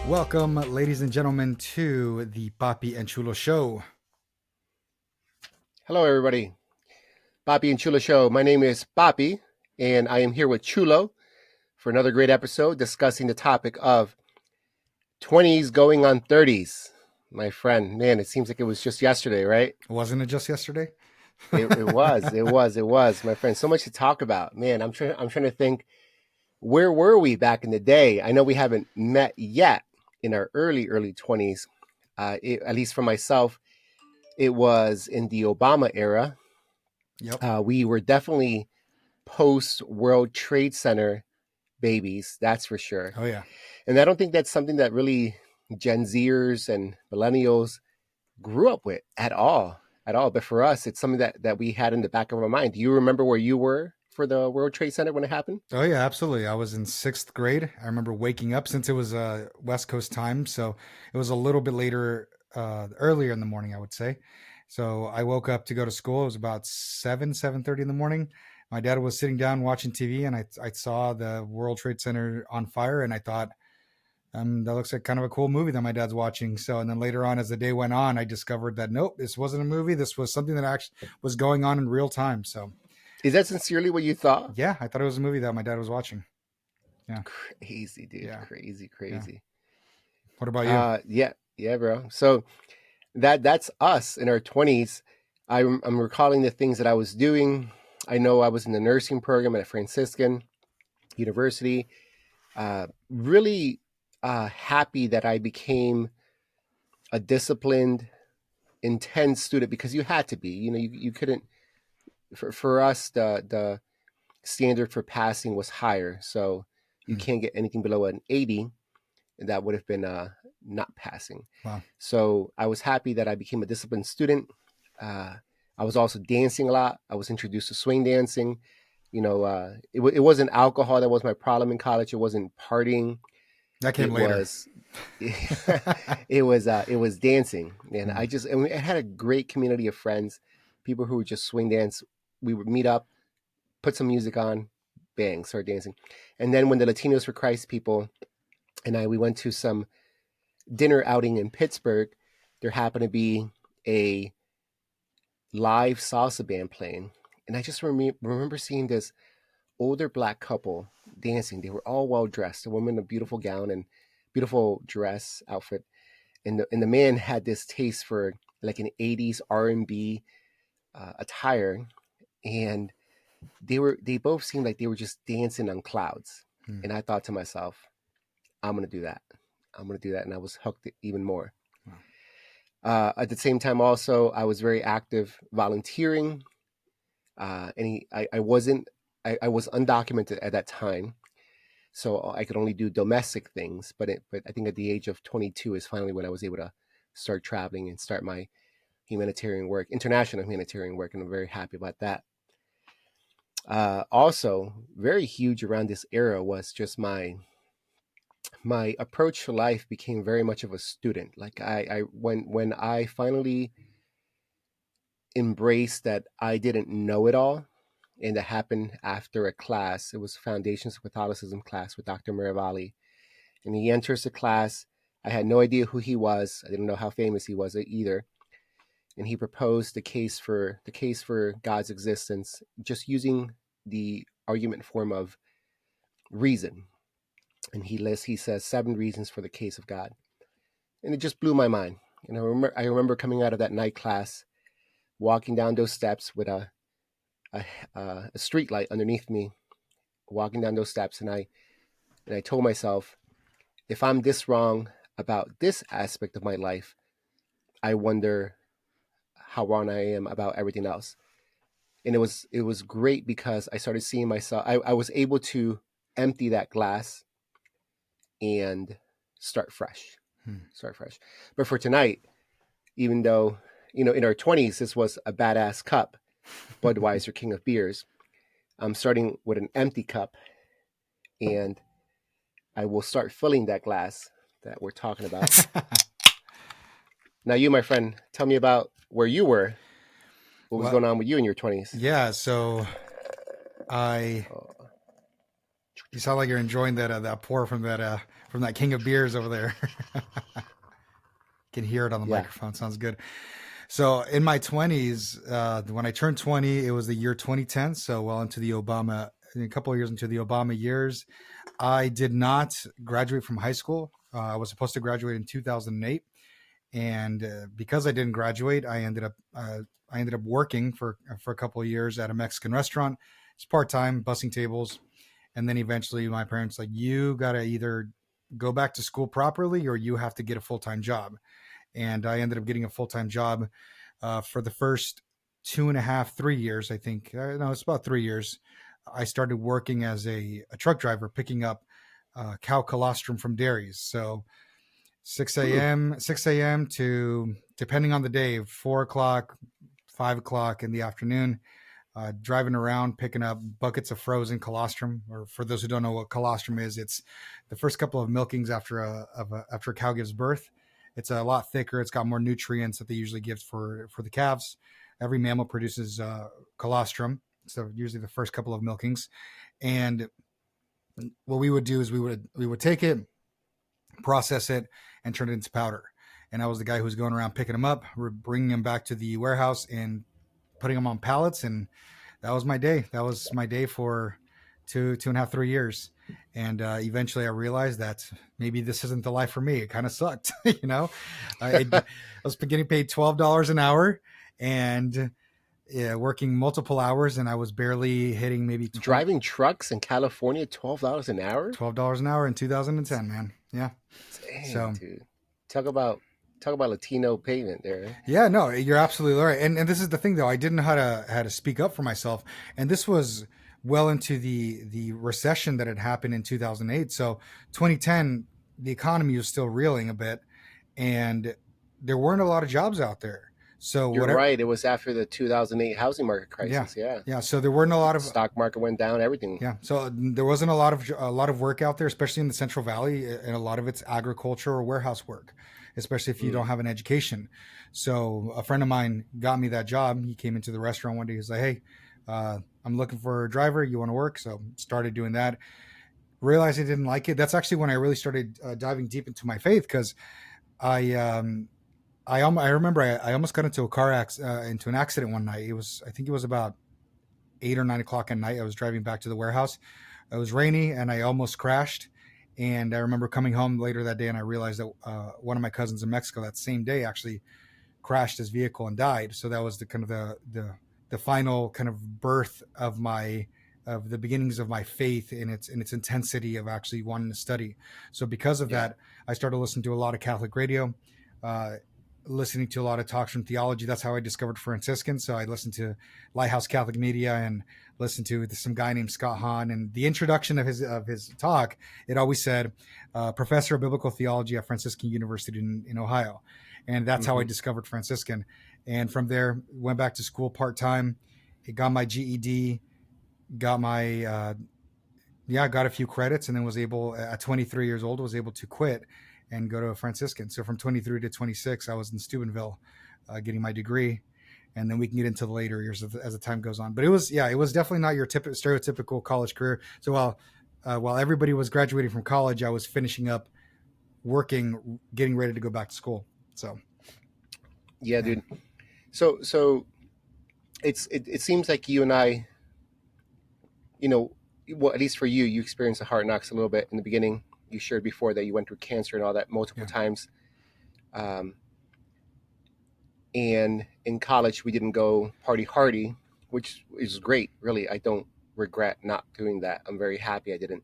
Welcome, ladies and gentlemen, to the Papi and Chulo Show. Hello, everybody. Papi and Chulo Show. My name is Papi, and I am here with Chulo for another great episode discussing the topic of 20s going on 30s. My friend, man, it seems like it was just yesterday, right? Wasn't it just yesterday? It was, my friend. So much to talk about, man. I'm trying to think. Where were we back in the day? I know we haven't met yet in our early 20s. At least for myself, it was in the Obama era. Yep. We were definitely post World Trade Center babies, that's for sure. Oh, yeah. And I don't think that's something that really Gen Zers and millennials grew up with at all. At all. But for us, it's something that we had in the back of our mind. Do you remember where you were for the World Trade Center when it happened? Oh, yeah, absolutely. I was in sixth grade. I remember waking up since it was West Coast time. So it was a little bit later, earlier in the morning, I would say. So I woke up to go to school. It was about 7:30 in the morning. My dad was sitting down watching TV, and I saw the World Trade Center on fire, and I thought, that looks like kind of a cool movie that my dad's watching. So, and then later on, as the day went on, I discovered that nope, this wasn't a movie. This was something that actually was going on in real time. So, Is that sincerely what you thought? yeah, I thought it was a movie that my dad was watching. Yeah, Crazy, dude. yeah, Crazy, yeah. crazy. What about you? Yeah, bro. So that's us in our 20s. I'm recalling the things that I was doing. I know I was in the nursing program at Franciscan University. Really happy that I became a disciplined, intense student because you had to be. You couldn't. For us, the standard for passing was higher, so you Hmm. can't get anything below an 80, and that would have been not passing. Wow. So I was happy that I became a disciplined student. Uh, I was also dancing a lot. I was introduced to swing dancing. It wasn't alcohol that was my problem in college. It wasn't partying. That came It later. was it was dancing, and Hmm. I had a great community of friends, people who would just swing dance. We would meet up, put some music on, bang, start dancing. And then when the Latinos for Christ people and we went to some dinner outing in Pittsburgh, there happened to be a live salsa band playing, and I just remember seeing this older black couple dancing. They were all well dressed. The woman in a beautiful gown and beautiful dress outfit, and the man had this taste for like an '80s R&B attire, and they both seemed like they were just dancing on clouds. Hmm. And I thought to myself, I'm gonna do that. I'm gonna do that, and I was hooked even more. Wow. At the same time, also, I was very active volunteering. I wasn't. I was undocumented at that time, so I could only do domestic things. But I think at the age of 22 is finally when I was able to start traveling and start my humanitarian work, international humanitarian work, and I'm very happy about that. Also, very huge around this era was just my approach to life became very much of a student. Like when I finally embraced that I didn't know it all, and that happened after a class. It was Foundations of Catholicism class with Dr. Miravali, and he enters the class. I had no idea who he was. I didn't know how famous he was either. And he proposed the case for God's existence, just using the argument form of reason. And he says 7 reasons for the case of God, and it just blew my mind. And I remember coming out of that night class, walking down those steps with a, a street light underneath me, walking down those steps, and I told myself, if I'm this wrong about this aspect of my life, I wonder how wrong I am about everything else. And it was great because I started seeing myself. I was able to empty that glass and start fresh, Hmm. start fresh. But for tonight, even though in our 20s this was a badass cup, Budweiser King of Beers, I'm starting with an empty cup, and I will start filling that glass that we're talking about. Now, you, my friend, tell me about where you were. What was Well, going on with you in your 20s? yeah. So I Oh, You sound like you're enjoying that pour from that king of beers over there. Can hear it on the Yeah. microphone. Sounds good. So in my 20s, when I turned 20, it was the year 2010. So well into the Obama, a couple of years into the Obama years, I did not graduate from high school. I was supposed to graduate in 2008, and because I didn't graduate, I ended up working for a couple of years at a Mexican restaurant. It's part time, bussing tables, and then eventually my parents like, you got to either go back to school properly or you have to get a full time job. And I ended up getting a full time job for the first 2.5, 3 years. I think no, it's about 3 years. I started working as a truck driver, picking up cow colostrum from dairies. So Hmm. 6 a.m. to, depending on the day, 4 o'clock, 5 o'clock in the afternoon, driving around picking up buckets of frozen colostrum. Or for those who don't know what colostrum is, it's the first couple of milkings after a cow gives birth. It's a lot thicker. It's got more nutrients that they usually give for the calves. Every mammal produces colostrum, so usually the first couple of milkings. And what we would do is we would take it, process it, and turn it into powder. And I was the guy who was going around picking them up, bringing them back to the warehouse, and putting them on pallets. And that was my day. That was my day for 2.5, 3 years. And eventually I realized that maybe this isn't the life for me. It kind of sucked. I was getting paid $12 an hour, and yeah, working multiple hours, and I was barely hitting maybe 20, Driving trucks in California, $12 an hour. $12 an hour in 2010, man. Yeah. Dang, So dude. Talk about talk about Latino payment there. yeah, no, you're absolutely right. And this is the thing though, I didn't know how to speak up for myself. And this was well into the recession that had happened in 2008. So 2010, the economy was still reeling a bit, and there weren't a lot of jobs out there. So You're whatever. right. It was after the 2008 housing market Yeah. crisis. Yeah. Yeah, so there weren't a lot of. Stock market went down, everything. Yeah, so there wasn't a lot of work out there, especially in the Central Valley, and a lot of it's agriculture or warehouse work, especially if you Mm. don't have an education. So a friend of mine got me that job. He came into the restaurant one day. He's like, "Hey, I'm looking for a driver. You want to work?" So started doing that. Realized I didn't like it. That's actually when I really started diving deep into my faith, because I I remember I almost got into an accident one night. I think it was about 8 or 9 o'clock at night. I was driving back to the warehouse. It was rainy, and I almost crashed. And I remember coming home later that day, and I realized that one of my cousins in Mexico that same day actually crashed his vehicle and died. So that was the kind of the final kind of birth of the beginnings of my faith in its intensity of actually wanting to study. So because of Yeah. that, I started listening to a lot of Catholic radio, uh, listening to a lot of talks from theology. That's how I discovered Franciscans. So I listened to Lighthouse Catholic Media and listened to some guy named Scott Hahn. And the introduction of his talk, it always said, "Professor of Biblical Theology at Franciscan University in Ohio," and that's how I Hmm. discovered Franciscan. And from there, went back to school part time. Got my GED, got my got a few credits, and then was able at 23 years old was able to quit and go to a Franciscan. So from 23 to 26, I was in Steubenville, getting my degree, and then we can get into the later years as the time goes on. But it was definitely not your stereotypical college career. So while everybody was graduating from college, I was finishing up working, getting ready to go back to school. So Yeah, yeah, dude. So it seems like you and I, you know, well, at least for you, you experienced the hard knocks a little bit in the beginning. You shared before that you went through cancer and all that multiple yeah, times. Um, and in college, we didn't go party hardy, which is great. Really, I don't regret not doing that. I'm very happy I didn't.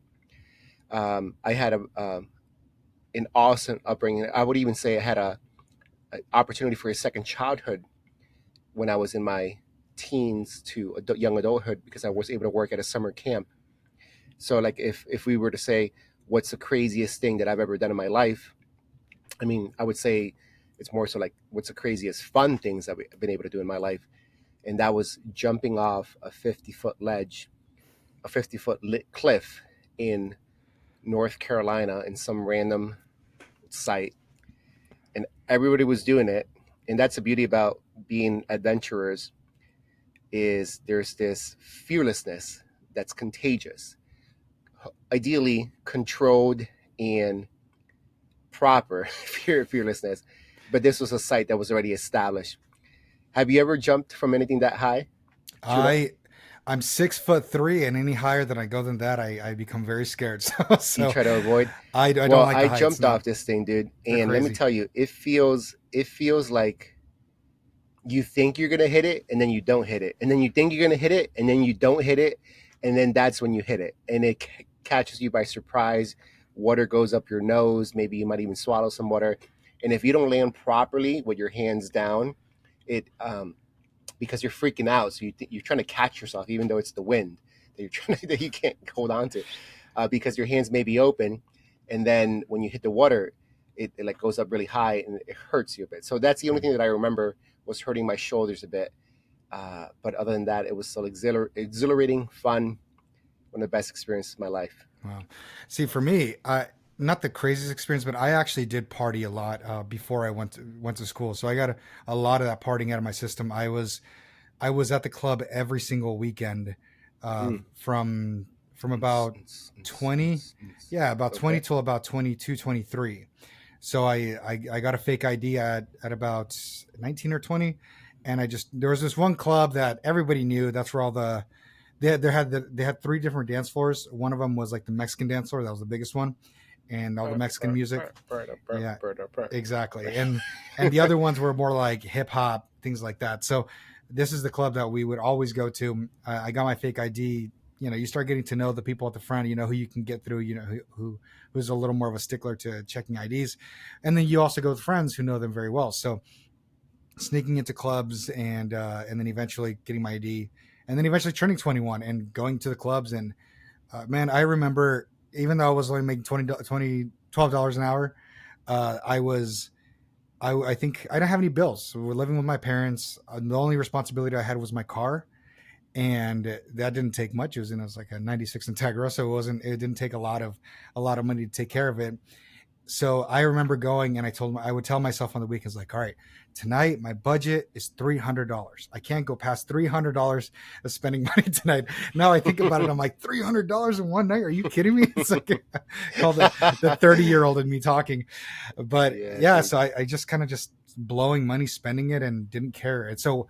I had an awesome upbringing. I would even say I had a opportunity for a second childhood when I was in my teens to young adulthood because I was able to work at a summer camp. So, like, if we were to say, what's the craziest thing that I've ever done in my life? I mean, I would say it's more so like, what's the craziest fun things I've been able to do in my life? And that was jumping off a 50-foot ledge, a 50-foot cliff in North Carolina in some random site. And everybody was doing it. And that's the beauty about being adventurers is there's this fearlessness that's contagious. ideally controlled and proper if you're listening. But this was a site that was already established. Have you ever jumped from anything that high, Chulo? I I'm 6'3", and any higher than I go than that, I become very scared. So You so try to avoid. I don't Well, like the I heights. jumped No, off this thing, dude, they're and let me crazy. tell you, it feels like you think you're gonna hit it, and then you don't hit it, and then you think you're gonna hit it, and then you don't hit it, and then that's when you hit it, and it catches you by surprise. Water goes up your nose. Maybe you might even swallow some water, and if you don't land properly with your hands down, it because you're freaking out. So you're trying to catch yourself, even though it's the wind that you're trying to, that you can't hold on to, because your hands may be open, and then when you hit the water, it like goes up really high and it hurts you a bit. So that's the only thing that I remember was hurting my shoulders a bit. But other than that, it was still exhilarating, fun, one of the best experiences of my life. Wow. See, for me, I not the craziest experience, but I actually did party a lot before I went to school. So I got a lot of that partying out of my system. I was at the club every single weekend Mm. from about 20, yeah, about 20 Okay. till about 22, 23. So I got a fake ID at about 19 or 20, and there was this one club that everybody knew. That's where all they had three different dance floors. One of them was like the Mexican dance floor. That was the biggest one, and all the Mexican music. Yeah, exactly. And the other ones were more like hip hop, things like that. So this is the club that we would always go to. I got my fake ID. You start getting to know the people at the front. You know who you can get through. You know who's a little more of a stickler to checking IDs, and then you also go with friends who know them very well. So sneaking into clubs and then eventually getting my ID, and then eventually turning 21 and going to the clubs. And man, I remember, even though I was only making $12 an hour, I was I think I didn't have any bills. So we're living with my parents. The only responsibility I had was my car, and that didn't take much. It was like a '96 Integra, so it didn't take a lot of money to take care of it. So I remember going, and I would tell myself on the weekends, like, all right, tonight my budget is $300. I can't go past $300 of spending money tonight. Now I think about it, I'm like, $300 in one night? Are you kidding me? It's like called the 30-year-old in me talking. But Yeah, yeah, dude. so I just kind of just blowing money, spending it, and didn't care. And so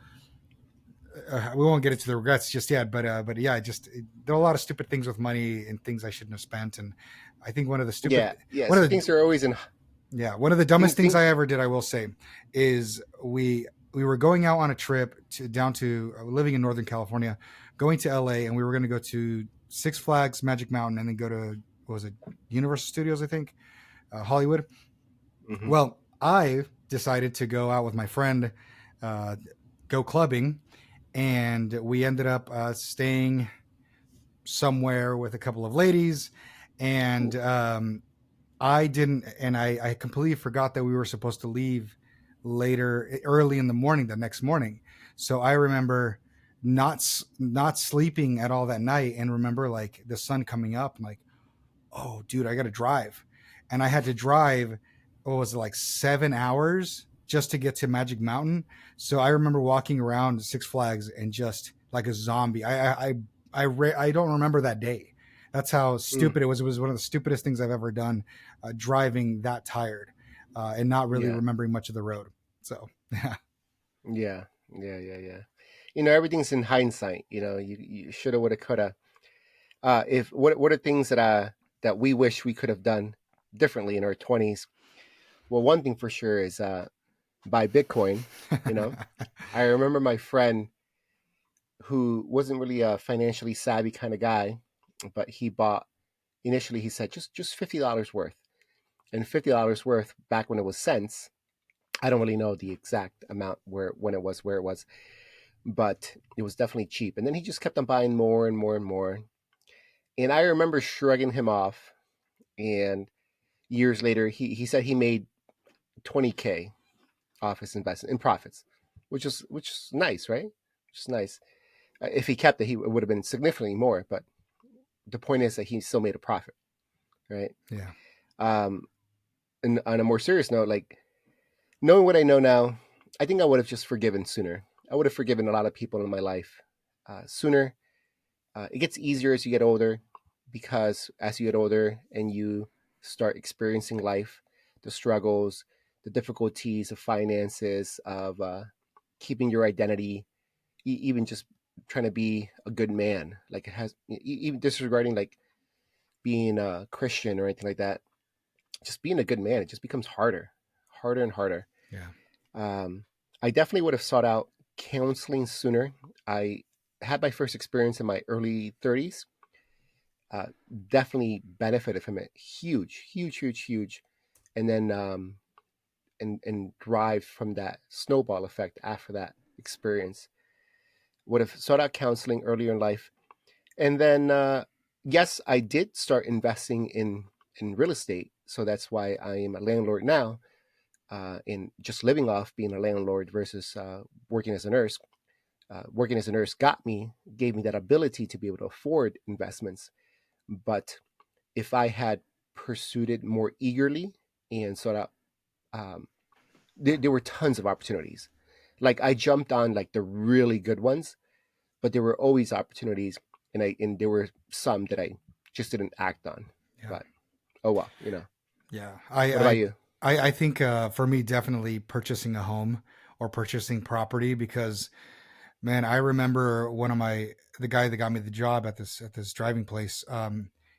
we won't get into the regrets just yet, but yeah, there are a lot of stupid things with money and things I shouldn't have spent. And I think Yeah, yeah. one So of the things are always in one of the dumbest things I things. ever did, I will say, is we were going out on a trip down to living in Northern California, going to LA, and we were going to go to Six Flags, Magic Mountain, and then go to, what was it, Universal Studios, I think, Hollywood. Hmm. Well, I decided to go out with my friend, uh, go clubbing, and we ended up staying somewhere with a couple of ladies, and I didn't, and I completely forgot that we were supposed to leave early in the morning, the next morning. So I remember not sleeping at all that night, and remember like the sun coming up, and like, oh, dude, I got to drive, and I had to drive. What was it, like 7 hours just to get to Magic Mountain? So I remember walking around Six Flags and just like a zombie. I don't remember that day. That's how Mm. stupid it was. It was one of the stupidest things I've ever done, driving that tired and not really Yeah, remembering much of the road. So yeah, yeah, yeah. Everything's in hindsight. You shoulda, woulda, coulda. If what are things that we wish we could have done differently in our 20s? Well, one thing for sure is buy Bitcoin. You know, I remember my friend who wasn't really a financially savvy kind of guy, but he bought initially. He said just $50 worth, and $50 worth back when it was cents. I don't really know the exact amount where it was, but it was definitely cheap. And then he just kept on buying more and more and more. And I remember shrugging him off. And years later, he said he made 20K off his investment in profits, which is nice, right? Which is nice. If he kept it, it would have been significantly more. But the point is that he still made a profit, right? yeah, Um, and on a more serious note, like knowing what I know now, I think I would have just forgiven sooner. I would have forgiven a lot of people in my life sooner. It gets easier as you get older, because as you get older and you start experiencing life, the struggles, the difficulties of finances, of keeping your identity, even just trying to be a good man, like it has, even disregarding like being a Christian or anything like that, just being a good man, it just becomes harder, harder and harder. Yeah. Um, I definitely would have sought out counseling sooner. I had my first experience in my early 30s. Uh, Definitely benefited from it. Huge, huge, huge, huge. And then and derived from that snowball effect after that experience. Would have sought out counseling earlier in life, and then yes, I did start investing in real estate. So that's why I am a landlord now. In just living off being a landlord versus working as a nurse. Working as a nurse gave me that ability to be able to afford investments. But if I had pursued it more eagerly and sought out, um, there were tons of opportunities. Like I jumped on like the really good ones, but there were always opportunities, and there were some that I just didn't act on. Yeah. But oh well, you know. Yeah. What about you? I think for me, definitely purchasing a home or purchasing property because, man, I remember the guy that got me the job at this driving place.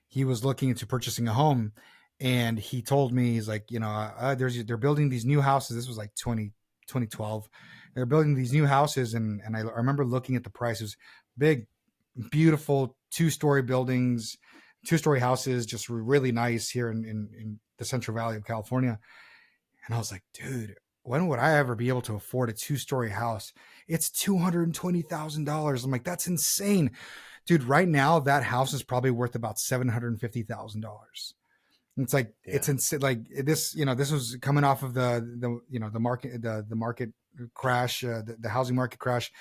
He was looking into purchasing a home, and he told me he's like, they're building these new houses. This was like 2012. They're building these new houses, and I remember looking at the prices, big, beautiful 2-story buildings, 2-story houses, just really nice here in the Central Valley of California. And I was like, dude, when would I ever be able to afford a 2-story house? It's $220,000. I'm like, that's insane. Dude, right now that house is probably worth about $750,000. It's like Yeah. it's insane. Like this, this was coming off of the market crash, the housing market crash.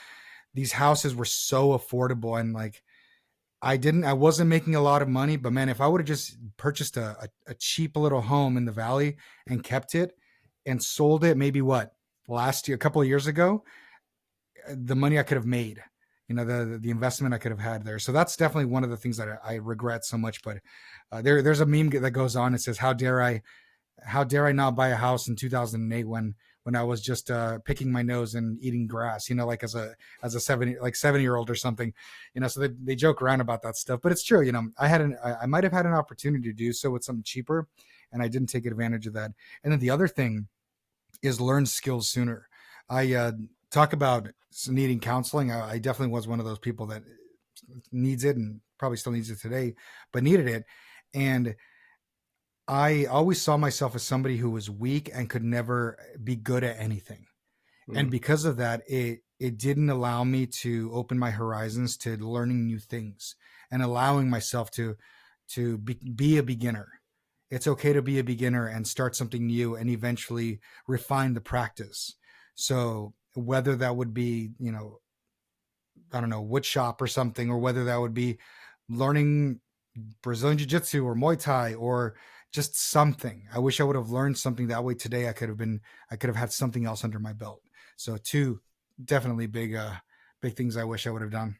These houses were so affordable, and like I wasn't making a lot of money, but man, if I would have just purchased a cheap little home in the valley and kept it and sold it, maybe what last year, a couple of years ago, the money I could have made, the investment I could have had there. So that's definitely one of the things that I regret so much. But there's a meme that goes on. It says, how dare I not buy a house in 2008 when I was just picking my nose and eating grass, like as a 7-year old or something, so they joke around about that stuff, but it's true. I might have had an opportunity to do so with something cheaper, and I didn't take advantage of that. And then the other thing is learn skills sooner. I talk about needing counseling. I definitely was one of those people that needs it and probably still needs it today, but needed it. And I always saw myself as somebody who was weak and could never be good at anything. And Mm. because of that, it didn't allow me to open my horizons to learning new things and allowing myself to be a beginner. It's okay to be a beginner and start something new and eventually refine the practice. So whether that would be, I don't know, wood shop or something, or whether that would be learning Brazilian Jiu Jitsu or Muay Thai or just something. I wish I would have learned something that way today. I could have had something else under my belt. So two definitely big things I wish I would have done.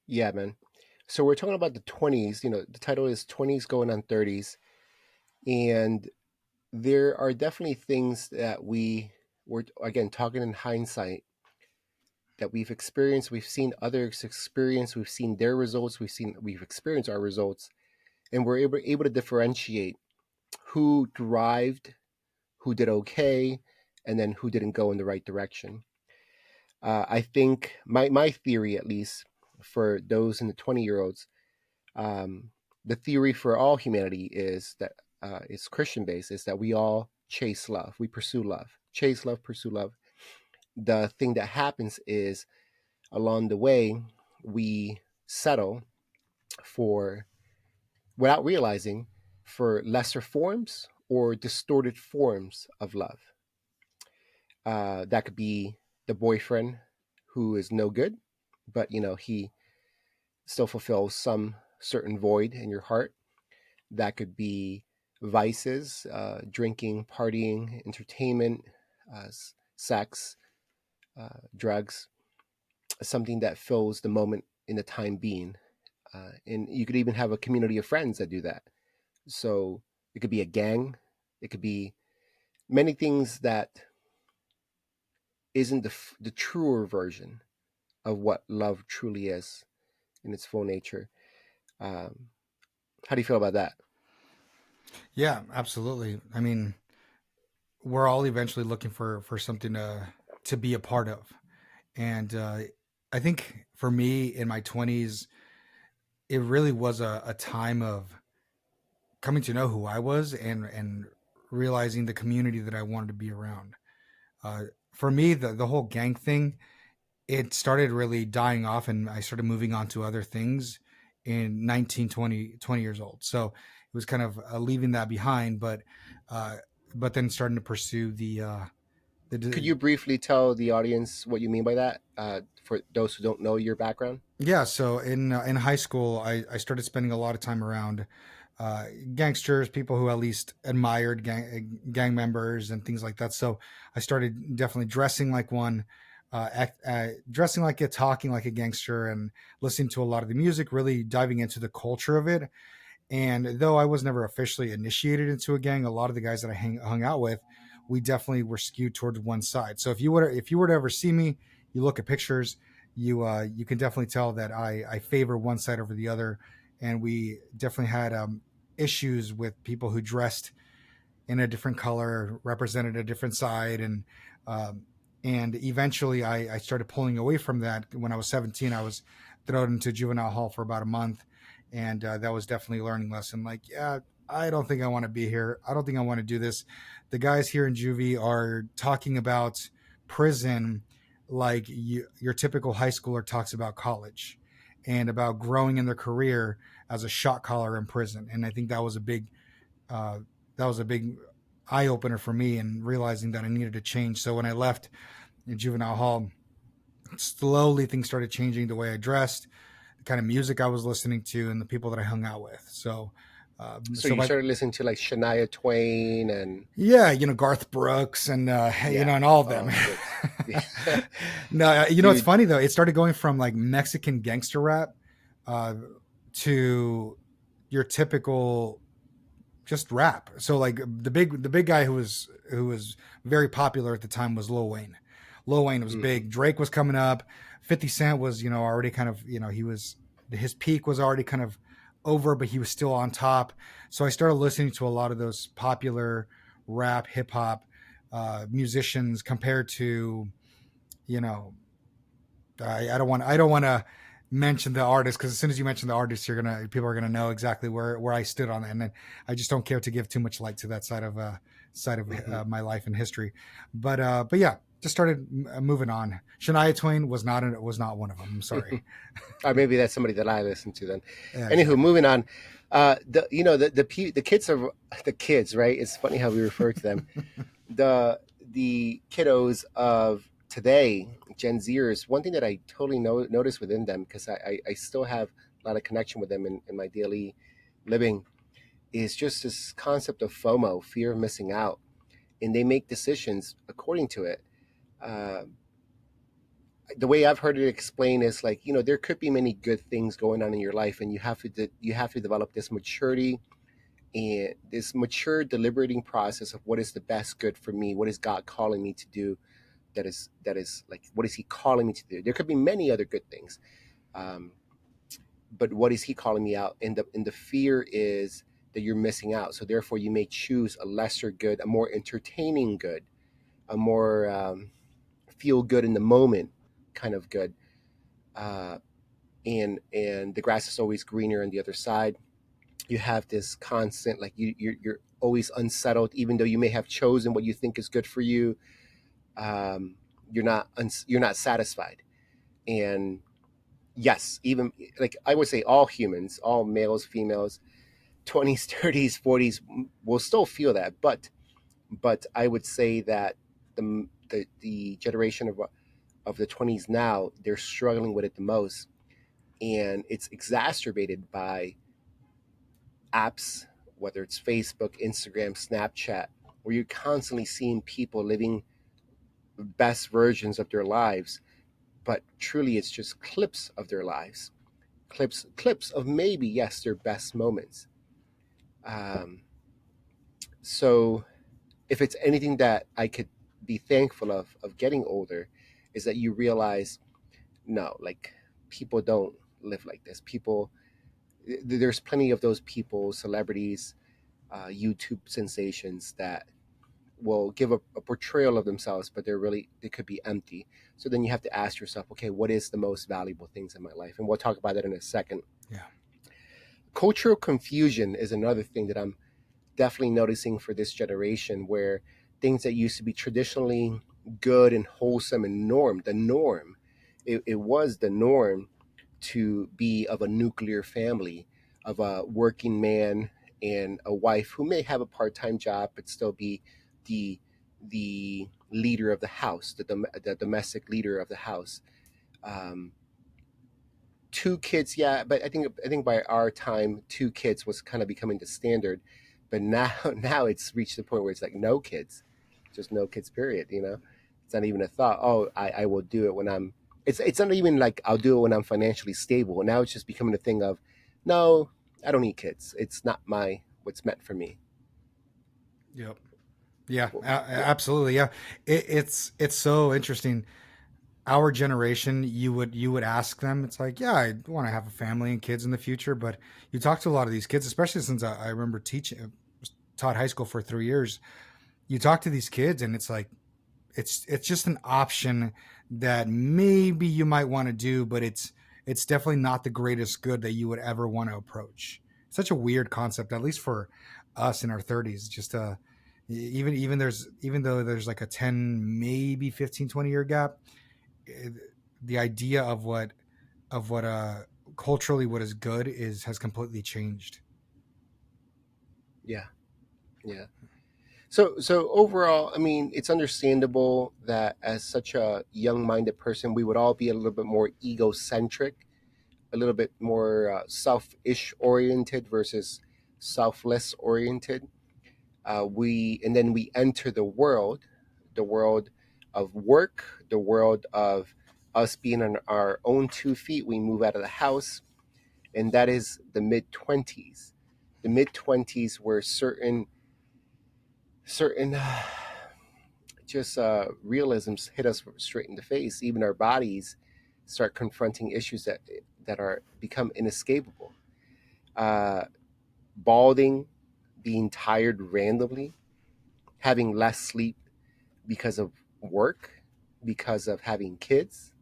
Yeah, man. So we're talking about the 20s. You know, the title is 20s going on 30s. And there are definitely things that we were, again, talking in hindsight, that we've experienced. We've seen others experience. We've seen their results. We've experienced our results. And we're able to differentiate who derived, who did okay, and then who didn't go in the right direction. I think my theory, at least for those in the 20-year-olds, um, the theory for all humanity is that it's Christian based, is that we all chase love, we pursue love, chase love, pursue love. The thing that happens is along the way we settle for, without realizing, for lesser forms or distorted forms of love. That could be the boyfriend who is no good, but he still fulfills some certain void in your heart. That could be vices, drinking, partying, entertainment, sex, drugs, something that fills the moment in the time being. And you could even have a community of friends that do that. So it could be a gang, it could be many things that isn't the truer version of what love truly is in its full nature. Um, how do you feel about that? Yeah, absolutely. I mean, we're all eventually looking for something to be a part of, and I think for me in my 20s, it really was a time of coming to know who I was and realizing the community that I wanted to be around. Uh, for me, the whole gang thing, it started really dying off, and I started moving on to other things in 19, 20 years old. So it was kind of leaving that behind, uh, but then starting to pursue Could the you briefly tell the audience what you mean by that, for those who don't know your background? yeah. So in high school, I started spending a lot of time around uh, gangsters, people who at least admired gang members and things like that. So I started definitely dressing like one, dressing like it, talking like a gangster, and listening to a lot of the music, really diving into the culture of it. And though I was never officially initiated into a gang, a lot of the guys that hung out with, we definitely were skewed towards one side. So if you were to ever see me, you look at pictures, you can definitely tell that I favor one side over the other, and we definitely had issues with people who dressed in a different color, represented a different side, um, and eventually I started pulling away from that. When I was 17, I was thrown into juvenile hall for about a month, and that was definitely a learning lesson. Like, yeah, I don't think I want to be here. I don't think I want to do this. The guys here in juvie are talking about prison like your typical high schooler talks about college, and about growing in their career as a shot caller in prison. And I think uh, that was a big eye opener for me, and realizing that I needed to change. So when I left in juvenile hall, slowly things started changing, the way I dressed, the kind of music I was listening to, and the people that I hung out with. So, So so you by started listening to like Shania Twain and yeah, Garth Brooks and yeah, and all of them. oh good, yeah. No, it's Dude. funny though. It started going from like Mexican gangster rap uh, to your typical just rap. So like the big guy who was very popular at the time was Lil Wayne. Lil Wayne was Hmm. big. Drake was coming up. 50 Cent was, already kind of, he was his peak was already kind of over, but he was still on top. So I started listening to a lot of those popular rap, hip hop musicians compared to, you know, I don't want to mention the artist, because as soon as you mention the artist, people are gonna know exactly where I stood on it, and then I just don't care to give too much light to that side of Hmm. my life and history. But yeah, just started moving on. Shania Twain was not one of them. I'm sorry. Or maybe that's somebody that I listen to then. Yeah, Anywho, exactly. moving on. The kids are the kids, right? It's funny how we refer to them. The kiddos of today, Gen Zers. One thing that I totally notice within them, because I still have a lot of connection with them in my daily living, is just this concept of FOMO, fear of missing out, and they make decisions according to it. Uh, the way I've heard it explained is like, there could be many good things going on in your life, and you have to develop this maturity and this mature deliberating process of what is the best good for me, what is God calling me to do, that is like, what is He calling me to do. There could be many other good things, um, but what is He calling me out? And the fear is that you're missing out, so therefore you may choose a lesser good, a more entertaining good, a more feel good in the moment kind of good. uh, and the grass is always greener on the other side. You have this constant, like, you're always unsettled, even though you may have chosen what you think is good for you. um, you're not satisfied. And yes, even like I would say, all humans, all males, females, 20s, 30s, 40s will still feel that, but I would say that the generation of the 20s now, they're struggling with it the most, and it's exacerbated by apps, whether it's Facebook, Instagram, Snapchat, where you're constantly seeing people living best versions of their lives, but truly it's just clips of their lives. clips of maybe, yes, their best moments. Um, so if it's anything that I could be thankful of getting older, is that you realize, no, like, people don't live like this. People, there's plenty of those people, celebrities, YouTube sensations that will give a portrayal of themselves, but they could be empty. So then you have to ask yourself, okay, what is the most valuable things in my life? And we'll talk about that in a second. Yeah. Cultural confusion is another thing that I'm definitely noticing for this generation, where things that used to be traditionally good and wholesome and the norm, it was the norm to be of a nuclear family, of a working man and a wife who may have a part-time job but still be the the leader of the house, the domestic leader of the house. Um, Two kids, yeah, but I think by our time, two kids was kind of becoming the standard. But now now it's reached the point where it's like no kids, just no kids. Period. It's not even a thought. Oh, I will do it when I'm. It's not even like I'll do it when I'm financially stable. Now it's just becoming a thing of, no, I don't need kids. It's not my what's meant for me. Yep. Yeah, Well, absolutely. Yeah, it's so interesting. Our generation, you would ask them, it's like, yeah, I want to have a family and kids in the future, but you talk to a lot of these kids, especially since I remember teaching, taught high school for 3 years. You talk to these kids, and it's like it's just an option that maybe you might want to do, but it's definitely not the greatest good that you would ever want to approach. Such a weird concept, at least for us in our 30's. Just even though there's like a 10, maybe 15, 20 year gap, eh, the idea of what culturally what is good is has completely changed. yeah, yeah. So overall, I mean, it's understandable that as such a young-minded person, we would all be a little bit more egocentric, a little bit more selfish oriented versus selfless oriented. We and then we enter the world of work, the world of us being on our own 2 feet. We move out of the house, and that is the mid 20s. The mid 20s, where certain just realisms hit us straight in the face. Even our bodies start confronting issues that are become inescapable. Uh, Balding, being tired randomly, having less sleep because of work, because of having kids,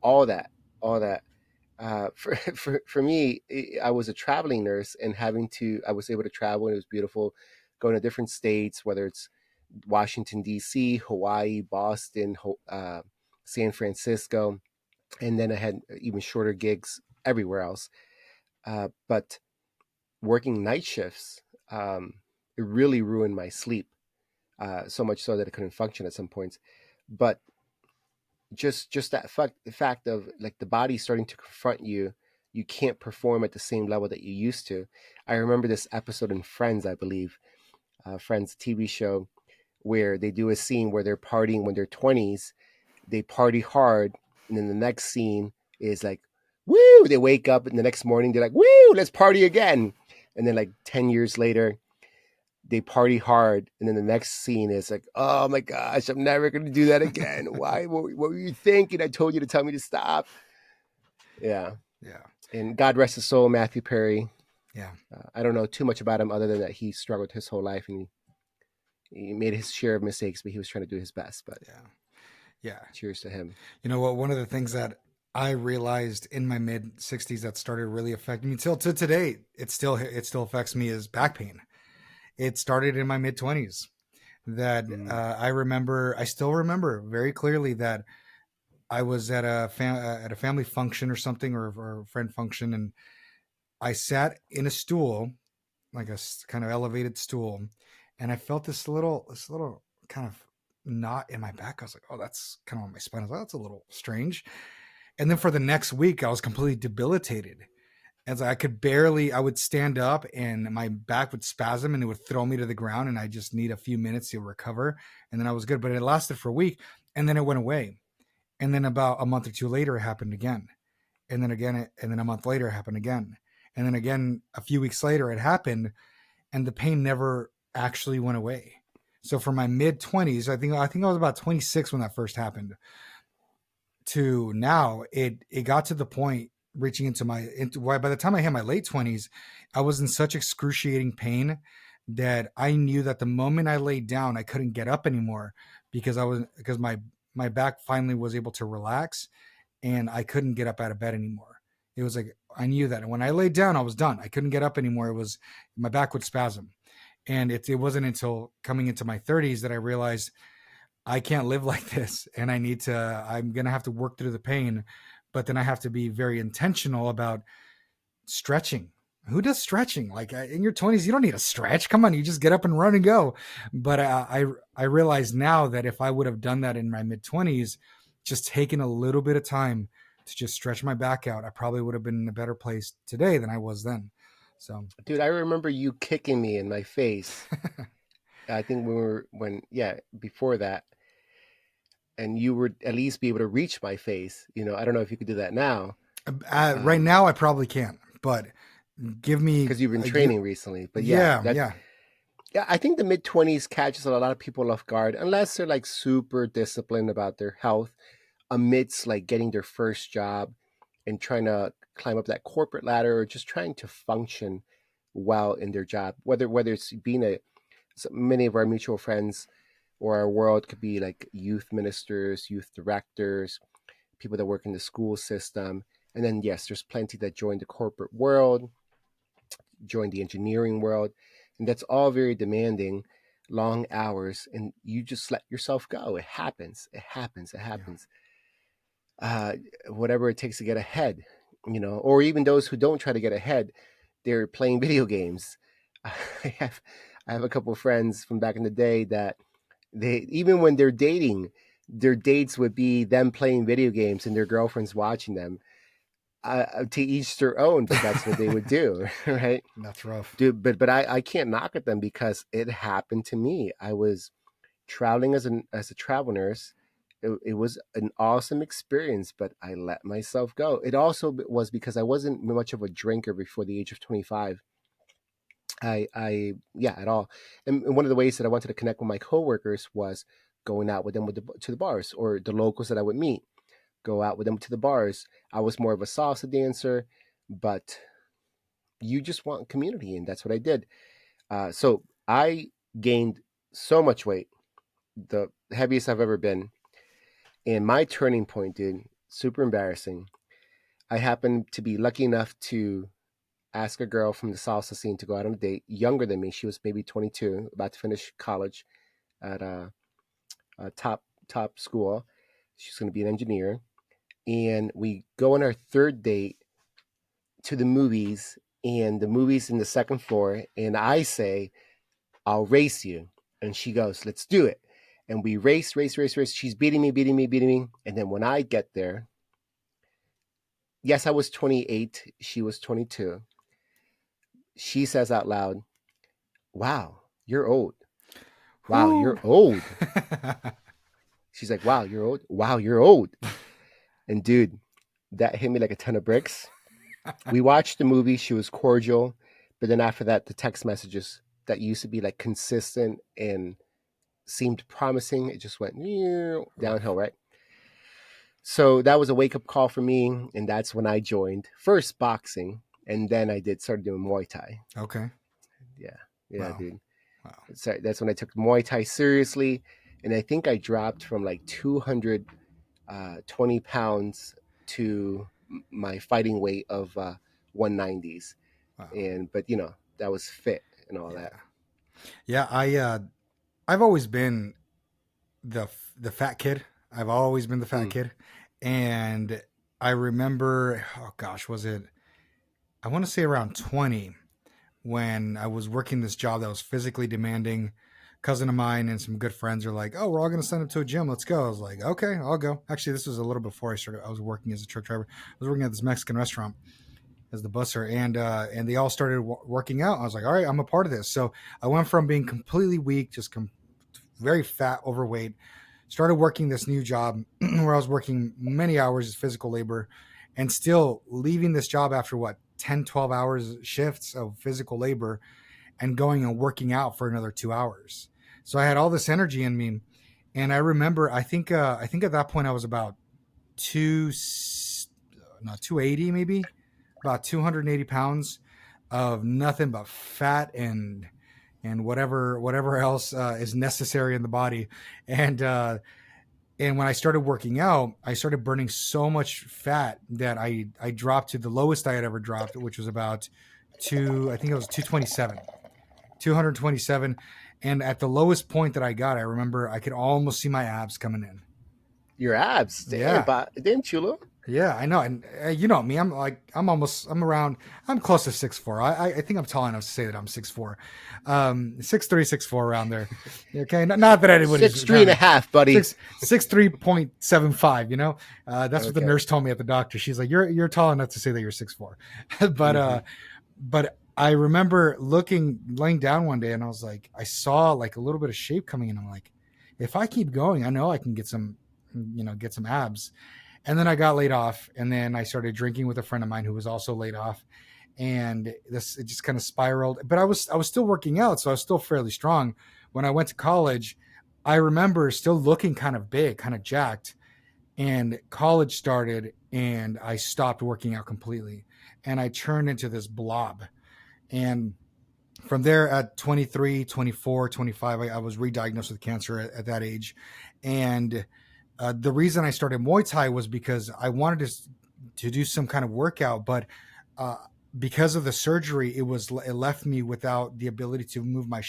all that, all that. For me, I was a traveling nurse, and I was able to travel, and it was beautiful, going to different states, whether it's Washington, D.C., Hawaii, Boston, San Francisco, and then I had even shorter gigs everywhere else. But working night shifts, it really ruined my sleep, so much so that I couldn't function at some points. But just that the fact of like the body starting to confront you, you can't perform at the same level that you used to. I remember this episode in Friends, I believe, Friends TV show, where they do a scene where they're partying when they're 20s, they party hard, and then the next scene is like, woo, they wake up and the next morning they're like, woo, let's party again. And then like 10 years later, they party hard, and then the next scene is like, oh my gosh, I'm never going to do that again. Why? What were you thinking? I told you to tell me to stop. Yeah. Yeah, And God rest his soul, Matthew Perry. yeah, I don't know too much about him other than that he struggled his whole life, and he made his share of mistakes, but he was trying to do his best. But yeah, yeah. cheers to him. You know what? One of the things that I realized in my mid 60's that started really affecting me till to today, it still affects me, is back pain. It started in my mid 20's. That Mm. I still remember very clearly that I was at a family function or something, or a friend function, and I sat in a stool, like a kind of elevated stool, and I felt this little kind of knot in my back. I was like, oh, that's kind of on my spine. I was like, that's a little strange. And then for the next week, I was completely debilitated. As I would stand up and my back would spasm and it would throw me to the ground, and I just need a few minutes to recover. And then I was good, but it lasted for a week, and then it went away. And then about a month or two later, it happened again. and then again, and then a month later it happened again, and then again a few weeks later it happened, and the pain never actually went away. So for my mid 20s, I think I was about 26 when that first happened, to now, it got to the point reaching into why by the time I hit my late 20s, I was in such excruciating pain that I knew that the moment I laid down I couldn't get up anymore, because my back finally was able to relax, and I couldn't get up out of bed anymore. It was like I knew that when I laid down I was done. I couldn't get up anymore. It was My back would spasm. And it wasn't until coming into my 30s that I realized I can't live like this, and I'm going to have to work through the pain, but then I have to be very intentional about stretching. Who does stretching? Like in your 20s, you don't need a stretch. Come on, you just get up and run and go. But I realize now that if I would have done that in my mid 20s, just taken a little bit of time to just stretch my back out, I probably would have been in a better place today than I was then. So, Dude, I remember you kicking me in my face. I think yeah, before that, and you would at least be able to reach my face. I don't know if you could do that now, right now I probably can't, but give me because you've been training recently. But yeah, yeah, yeah, yeah, I think the mid 20s catches a lot of people off guard unless they're like super disciplined about their health amidst like getting their first job and trying to climb up that corporate ladder or just trying to function well in their job. Whether it's being many of our mutual friends or our world could be like youth ministers, youth directors, people that work in the school system. And then, yes, there's plenty that join the corporate world, join the engineering world. And that's all very demanding, long hours. And you just let yourself go. It happens. It happens. It yeah. happens. Uh, Whatever it takes to get ahead, or even those who don't try to get ahead, they're playing video games. I have, I have a couple of friends from back in the day that they even when they're dating, their dates would be them playing video games and their girlfriends watching them. To each their own, but that's what they would do, right? That's rough. Dude, but I can't knock at them because it happened to me. I was traveling as a travel nurse. It was an awesome experience, but I let myself go. It also was because I wasn't much of a drinker before the age of 25. Yeah, at all. And one of the ways that I wanted to connect with my coworkers was going out with them to the bars, or the locals that I would meet. Go out with them to the bars. I was more of a salsa dancer, but you just want community, and that's what I did. So I gained so much weight, the heaviest I've ever been. And my turning point, dude, super embarrassing. I happened to be lucky enough to ask a girl from the salsa scene to go out on a date, younger than me. She was maybe 22, about to finish college at a top school. She's going to be an engineer. And we go on our third date to the movies, and the movie's in the second floor. And I say, I'll race you. And she goes, let's do it. And we race, race, race, race. She's beating me, beating me, beating me. And then when I get there, yes, I was 28. She was 22. She says out loud, wow, you're old. Wow, Whoo. you're old. She's like, wow, you're old. Wow, you're old. And dude, that hit me like a ton of bricks. We watched the movie. She was cordial. But then after that, the text messages that used to be like consistent and seemed promising, it just went downhill, right? So that was a wake up call for me. And that's when I joined first boxing. And then started doing Muay Thai. Okay. Yeah. Yeah, Wow. dude. Wow. So that's when I took Muay Thai seriously. And I think I dropped from like 220 pounds to my fighting weight of 190s. Wow. But that was fit and all that. Yeah. Yeah. I've always been the fat kid. I've always been the fat Mm. kid, and I remember. Oh gosh, was it? I want to say around 20 when I was working this job that was physically demanding. Cousin of mine and some good friends are like, "Oh, we're all going to send him to a gym. Let's go." I was like, "Okay, I'll go." Actually, this was a little before I started. I was working as a truck driver. I was working at this Mexican restaurant as the busser, and they all started working out. I was like, "All right, I'm a part of this." So I went from being completely weak, just very fat, overweight, started working this new job where I was working many hours as physical labor, and still leaving this job after what 10, 12 hours shifts of physical labor and going and working out for another 2 hours. So I had all this energy in me. And I remember, I think at that point I was about two, not 280 maybe, about 280 pounds of nothing but fat and whatever else is necessary in the body. And and when I started working out, I started burning so much fat that I dropped to the lowest I had ever dropped, which was about I think it was 227. And at the lowest point that I got, I remember I could almost see my abs coming in. Your abs, damn, Yeah. but damn chulo. Yeah, I know. And you know me, I'm close to 6'4". I think I'm tall enough to say that I'm 6'4". 6'3", 6'4", around there. Okay. Not that anybody's Six three trying and a to half, buddy. 6'3.75", you know? That's what the Okay. nurse told me at the doctor. She's like, you're tall enough to say that you're 6'4". but, Mm-hmm. but I remember laying down one day and I was like, I saw like a little bit of shape coming in. I'm like, if I keep going, I know I can get some abs. And then I got laid off, and then I started drinking with a friend of mine who was also laid off, and it just kind of spiraled. But I was still working out, so I was still fairly strong. When I went to college, I remember still looking kind of big, kind of jacked, and college started, and I stopped working out completely, and I turned into this blob. And from there at 23, 24, 25, I was re-diagnosed with cancer at that age. And the reason I started Muay Thai was because I wanted to do some kind of workout, but uh, because of the surgery, it left me without the ability to move my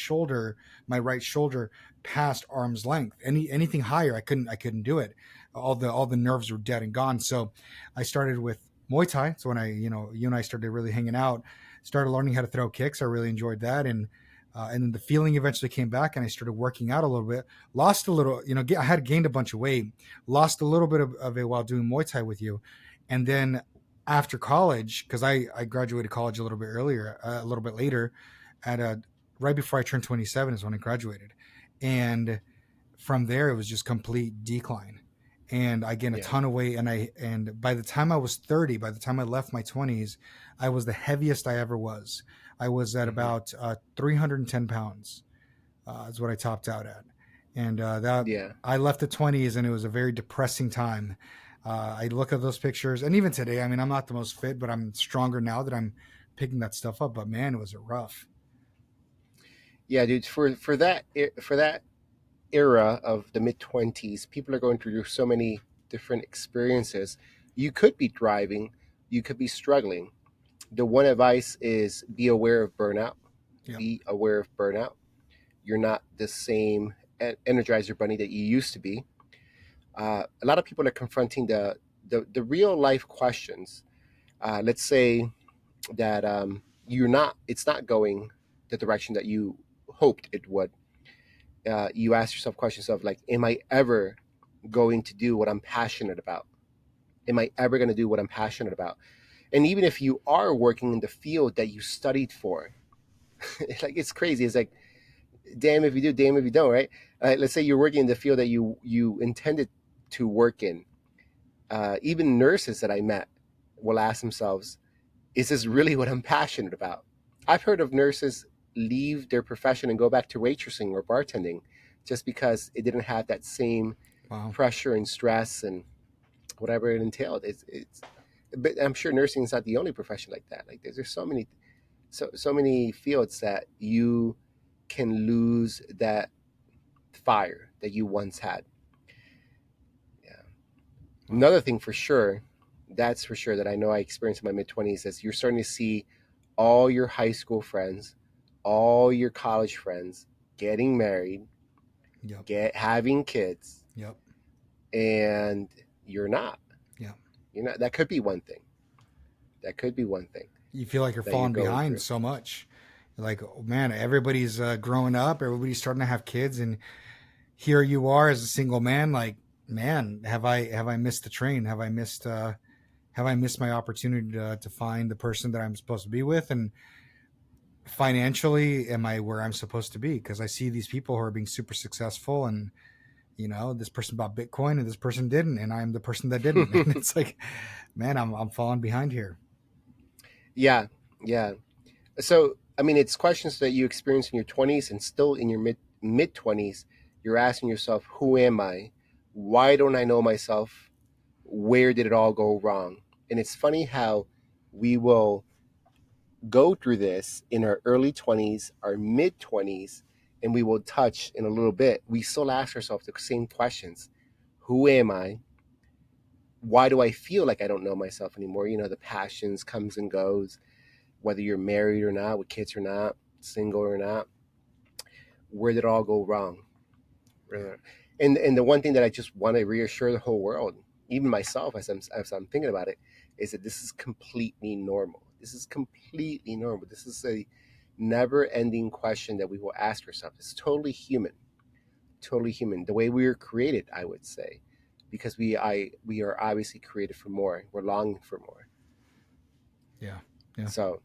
right shoulder past arm's length. Anything higher, I couldn't do it. All the nerves were dead and gone. So I started with Muay Thai. So when you and I started really hanging out, started learning how to throw kicks. I really enjoyed that, and then the feeling eventually came back, and I started working out a little bit. Lost a little, I had gained a bunch of weight, lost a little bit of it while doing Muay Thai with you, and then after college, because I graduated college a little bit earlier, a little bit later, at right before I turned 27 is when I graduated, and from there it was just complete decline, and I gained a Yeah. ton of weight, and by the time I was 30, by the time I left my 20s, I was the heaviest I ever was. I was at Mm-hmm. about 310 pounds, is what I topped out at, and that Yeah. I left the 20s, and it was a very depressing time. I look at those pictures, and even today, I mean, I'm not the most fit, but I'm stronger now that I'm picking that stuff up. But man, it was rough. Yeah, dude. For that era of the mid 20s, people are going through so many different experiences. You could be thriving, you could be struggling. The one advice is be aware of burnout. Yep. Be aware of burnout. You're not the same energizer bunny that you used to be. A lot of people are confronting the real life questions. Let's say that it's not going the direction that you hoped it would. You ask yourself questions of like, am I ever going to do what I'm passionate about? Am I ever going to do what I'm passionate about? And even if you are working in the field that you studied for, like it's crazy. It's like, damn if you do, damn if you don't, right? Let's say you're working in the field that you intended to work in. Even nurses that I met will ask themselves, is this really what I'm passionate about? I've heard of nurses leave their profession and go back to waitressing or bartending just because it didn't have that same Wow. pressure and stress and whatever it entailed. But I'm sure nursing is not the only profession like that. Like there's so many fields that you can lose that fire that you once had. Yeah. Wow. Another thing for sure, that's for sure that I know I experienced in my mid 20s is you're starting to see all your high school friends, all your college friends getting married, Yep. get having kids, Yep. and you're not. Yeah. You're not. That could be one thing. That could be one thing You feel like you're that you're falling going behind through. so much. Like, oh, man, everybody's growing up, everybody's starting to have kids, and here you are as a single man. Like, man, have I missed the train? Have I missed my opportunity to find the person that I'm supposed to be with? And financially, am I where I'm supposed to be? Because I see these people who are being super successful, and this person bought Bitcoin and this person didn't, and I'm the person that didn't. And it's like, Man, I'm falling behind here. Yeah, yeah. So, I mean, it's questions that you experience in your 20s and still in your mid 20s. You're asking yourself, who am I? Why don't I know myself? Where did it all go wrong? And it's funny how we will go through this in our early 20s, our mid 20s, and we will touch in a little bit. We still ask ourselves the same questions. Who am I? Why do I feel like I don't know myself anymore? You know, the passions comes and goes, whether you're married or not, with kids or not, single or not. Where did it all go wrong? Yeah, And the one thing that I just want to reassure the whole world, even myself, as I'm thinking about it, is that this is completely normal. This is completely normal. This is a never-ending question that we will ask ourselves. It's totally human, totally human. The way we were created, I would say, because we are obviously created for more. We're longing for more. yeah, yeah, So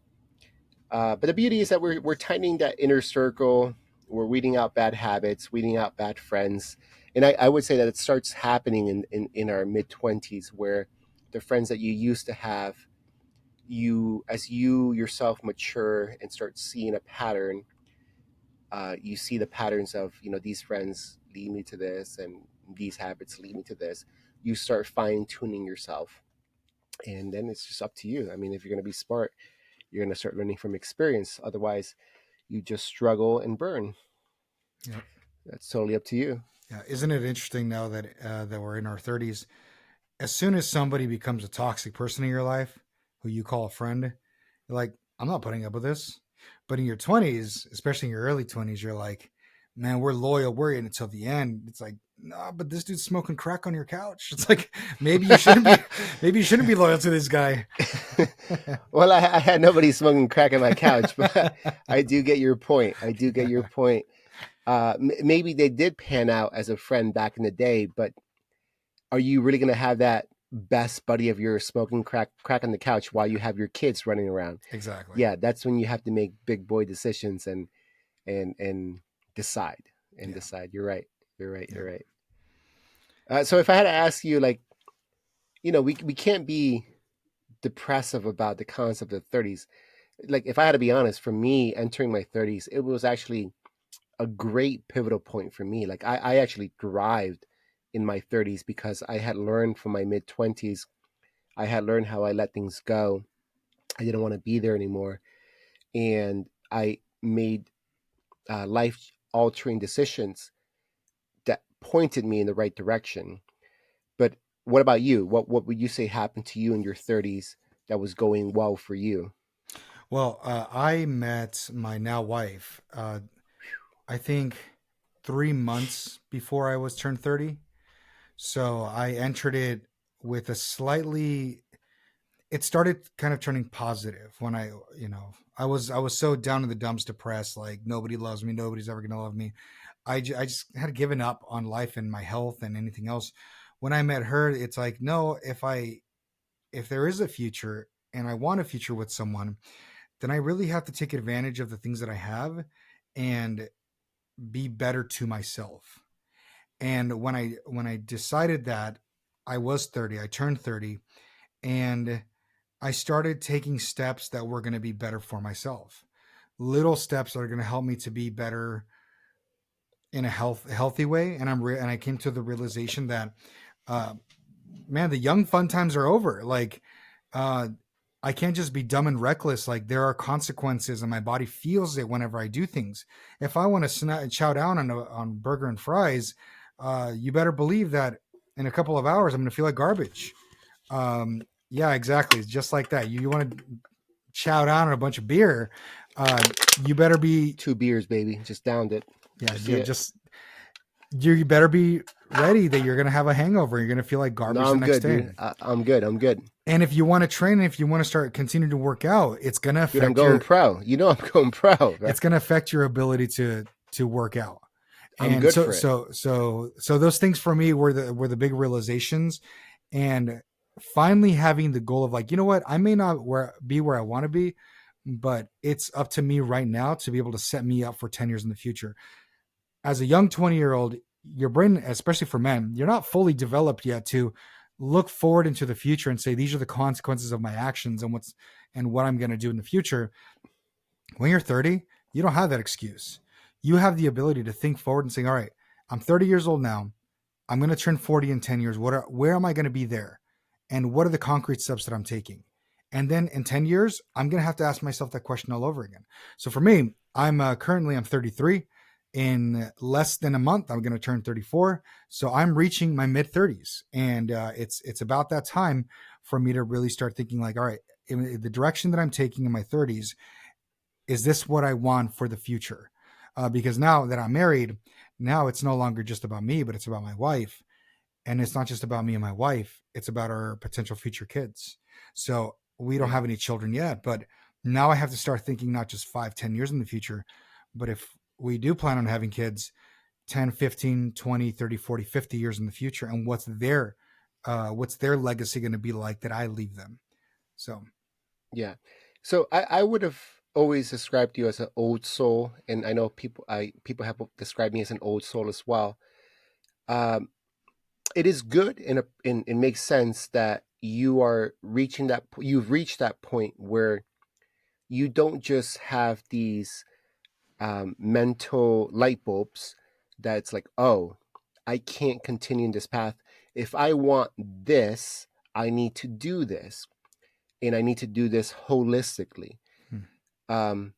but the beauty is that we're tightening that inner circle. We're weeding out bad habits, weeding out bad friends. And I would say that it starts happening in our mid 20s, where the friends that you used to have, as you yourself mature and start seeing a pattern, you see the patterns of, these friends lead me to this and these habits lead me to this. You start fine tuning yourself. And then it's just up to you. I mean, if you're going to be smart, you're going to start learning from experience. Otherwise, you just struggle and burn. yeah, That's totally up to you. yeah. Isn't it interesting now that that we're in our 30s? As soon as somebody becomes a toxic person in your life, who you call a friend, you're like, I'm not putting up with this. But in your 20s, especially in your early 20s, you're like, man, we're loyal. We're in until the end. It's like, nah, but this dude's smoking crack on your couch. It's like maybe you shouldn't be loyal to this guy. Well, I had nobody smoking crack on my couch, but I do get your point. I do get your point. Maybe they did pan out as a friend back in the day, but are you really going to have that best buddy of yours smoking crack on the couch while you have your kids running around? Exactly. Yeah, that's when you have to make big boy decisions and decide and Yeah. decide. You're right. You're right. Yeah. You're right. So if I had to ask you, like, we can't be depressive about the concept of 30s. Like, if I had to be honest, for me, entering my 30s, it was actually a great pivotal point for me. Like, I actually thrived in my 30s because I had learned from my mid 20s. I had learned how I let things go. I didn't want to be there anymore. And I made life altering decisions that pointed me in the right direction. But what about you? What would you say happened to you in your 30s that was going well for you? Well, I met my now wife, I think 3 months before I was turned 30. So I entered it with a slightly, it started kind of turning positive when I was so down in the dumps, depressed, like nobody loves me, nobody's ever gonna love me. I just had given up on life and my health and anything else. When I met her, it's like, no, if there is a future and I want a future with someone, then I really have to take advantage of the things that I have and be better to myself. And when I decided that, I was 30, I turned 30, and I started taking steps that were going to be better for myself. Little steps that are going to help me to be better in a healthy way. And and I came to the realization that, uh, man, the young fun times are over. Like, uh, I can't just be dumb and reckless. Like, there are consequences, and my body feels it whenever I do things. If I want to chow down on burger and fries, you better believe that in a couple of hours I'm going to feel like garbage. Yeah, exactly. It's just like that. You want to chow down on a bunch of beer, uh, you better be, 2 beers, baby. Just downed it. yeah, I see yeah, it. just you better be ready that you're going to have a hangover. You're going to feel like No, garbage the I'm next good, day. dude. I'm good. I'm good. And if you want to train, if you want to start continue to work out, Dude, I'm going pro. You know I'm going pro, bro. it's going to affect your ability to work out. I'm And good so for it. so so so those things for me were the big realizations, and finally having the goal of, like, you know what, I may not be where I want to be, but it's up to me right now to be able to set me up for 10 years in the future. As a young 20-year-old, your brain, especially for men, you're not fully developed yet to look forward into the future and say these are the consequences of my actions and what I'm going to do in the future. When you're 30, you don't have that excuse. You have the ability to think forward and say, all right, I'm 30 years old now. I'm going to turn 40 in 10 years. Where am I going to be there? And what are the concrete steps that I'm taking? And then in 10 years, I'm going to have to ask myself that question all over again. So for me, I'm 33. In less than a month, I'm going to turn 34. So I'm reaching my mid 30s, and it's about that time for me to really start thinking like, all right, in the direction that I'm taking in my 30s, is this what I want for the future? Because now that I'm married, now it's no longer just about me, but it's about my wife. And it's not just about me and my wife, it's about our potential future kids. So we don't Yeah. have any children yet, but now I have to start thinking not just 5, 10 years in the future, but if we do plan on having kids, 10, 15, 20, 30, 40, 50 years in the future, and what's their legacy going to be like that I leave them. So Yeah. So I would have always described you as an old soul, and I know people have described me as an old soul as well. Um, it is good and it makes sense that you've reached that point where you don't just have these mental light bulbs that's like, oh, I can't continue in this path. If I want this, I need to do this, and I need to do this holistically. hmm, Um,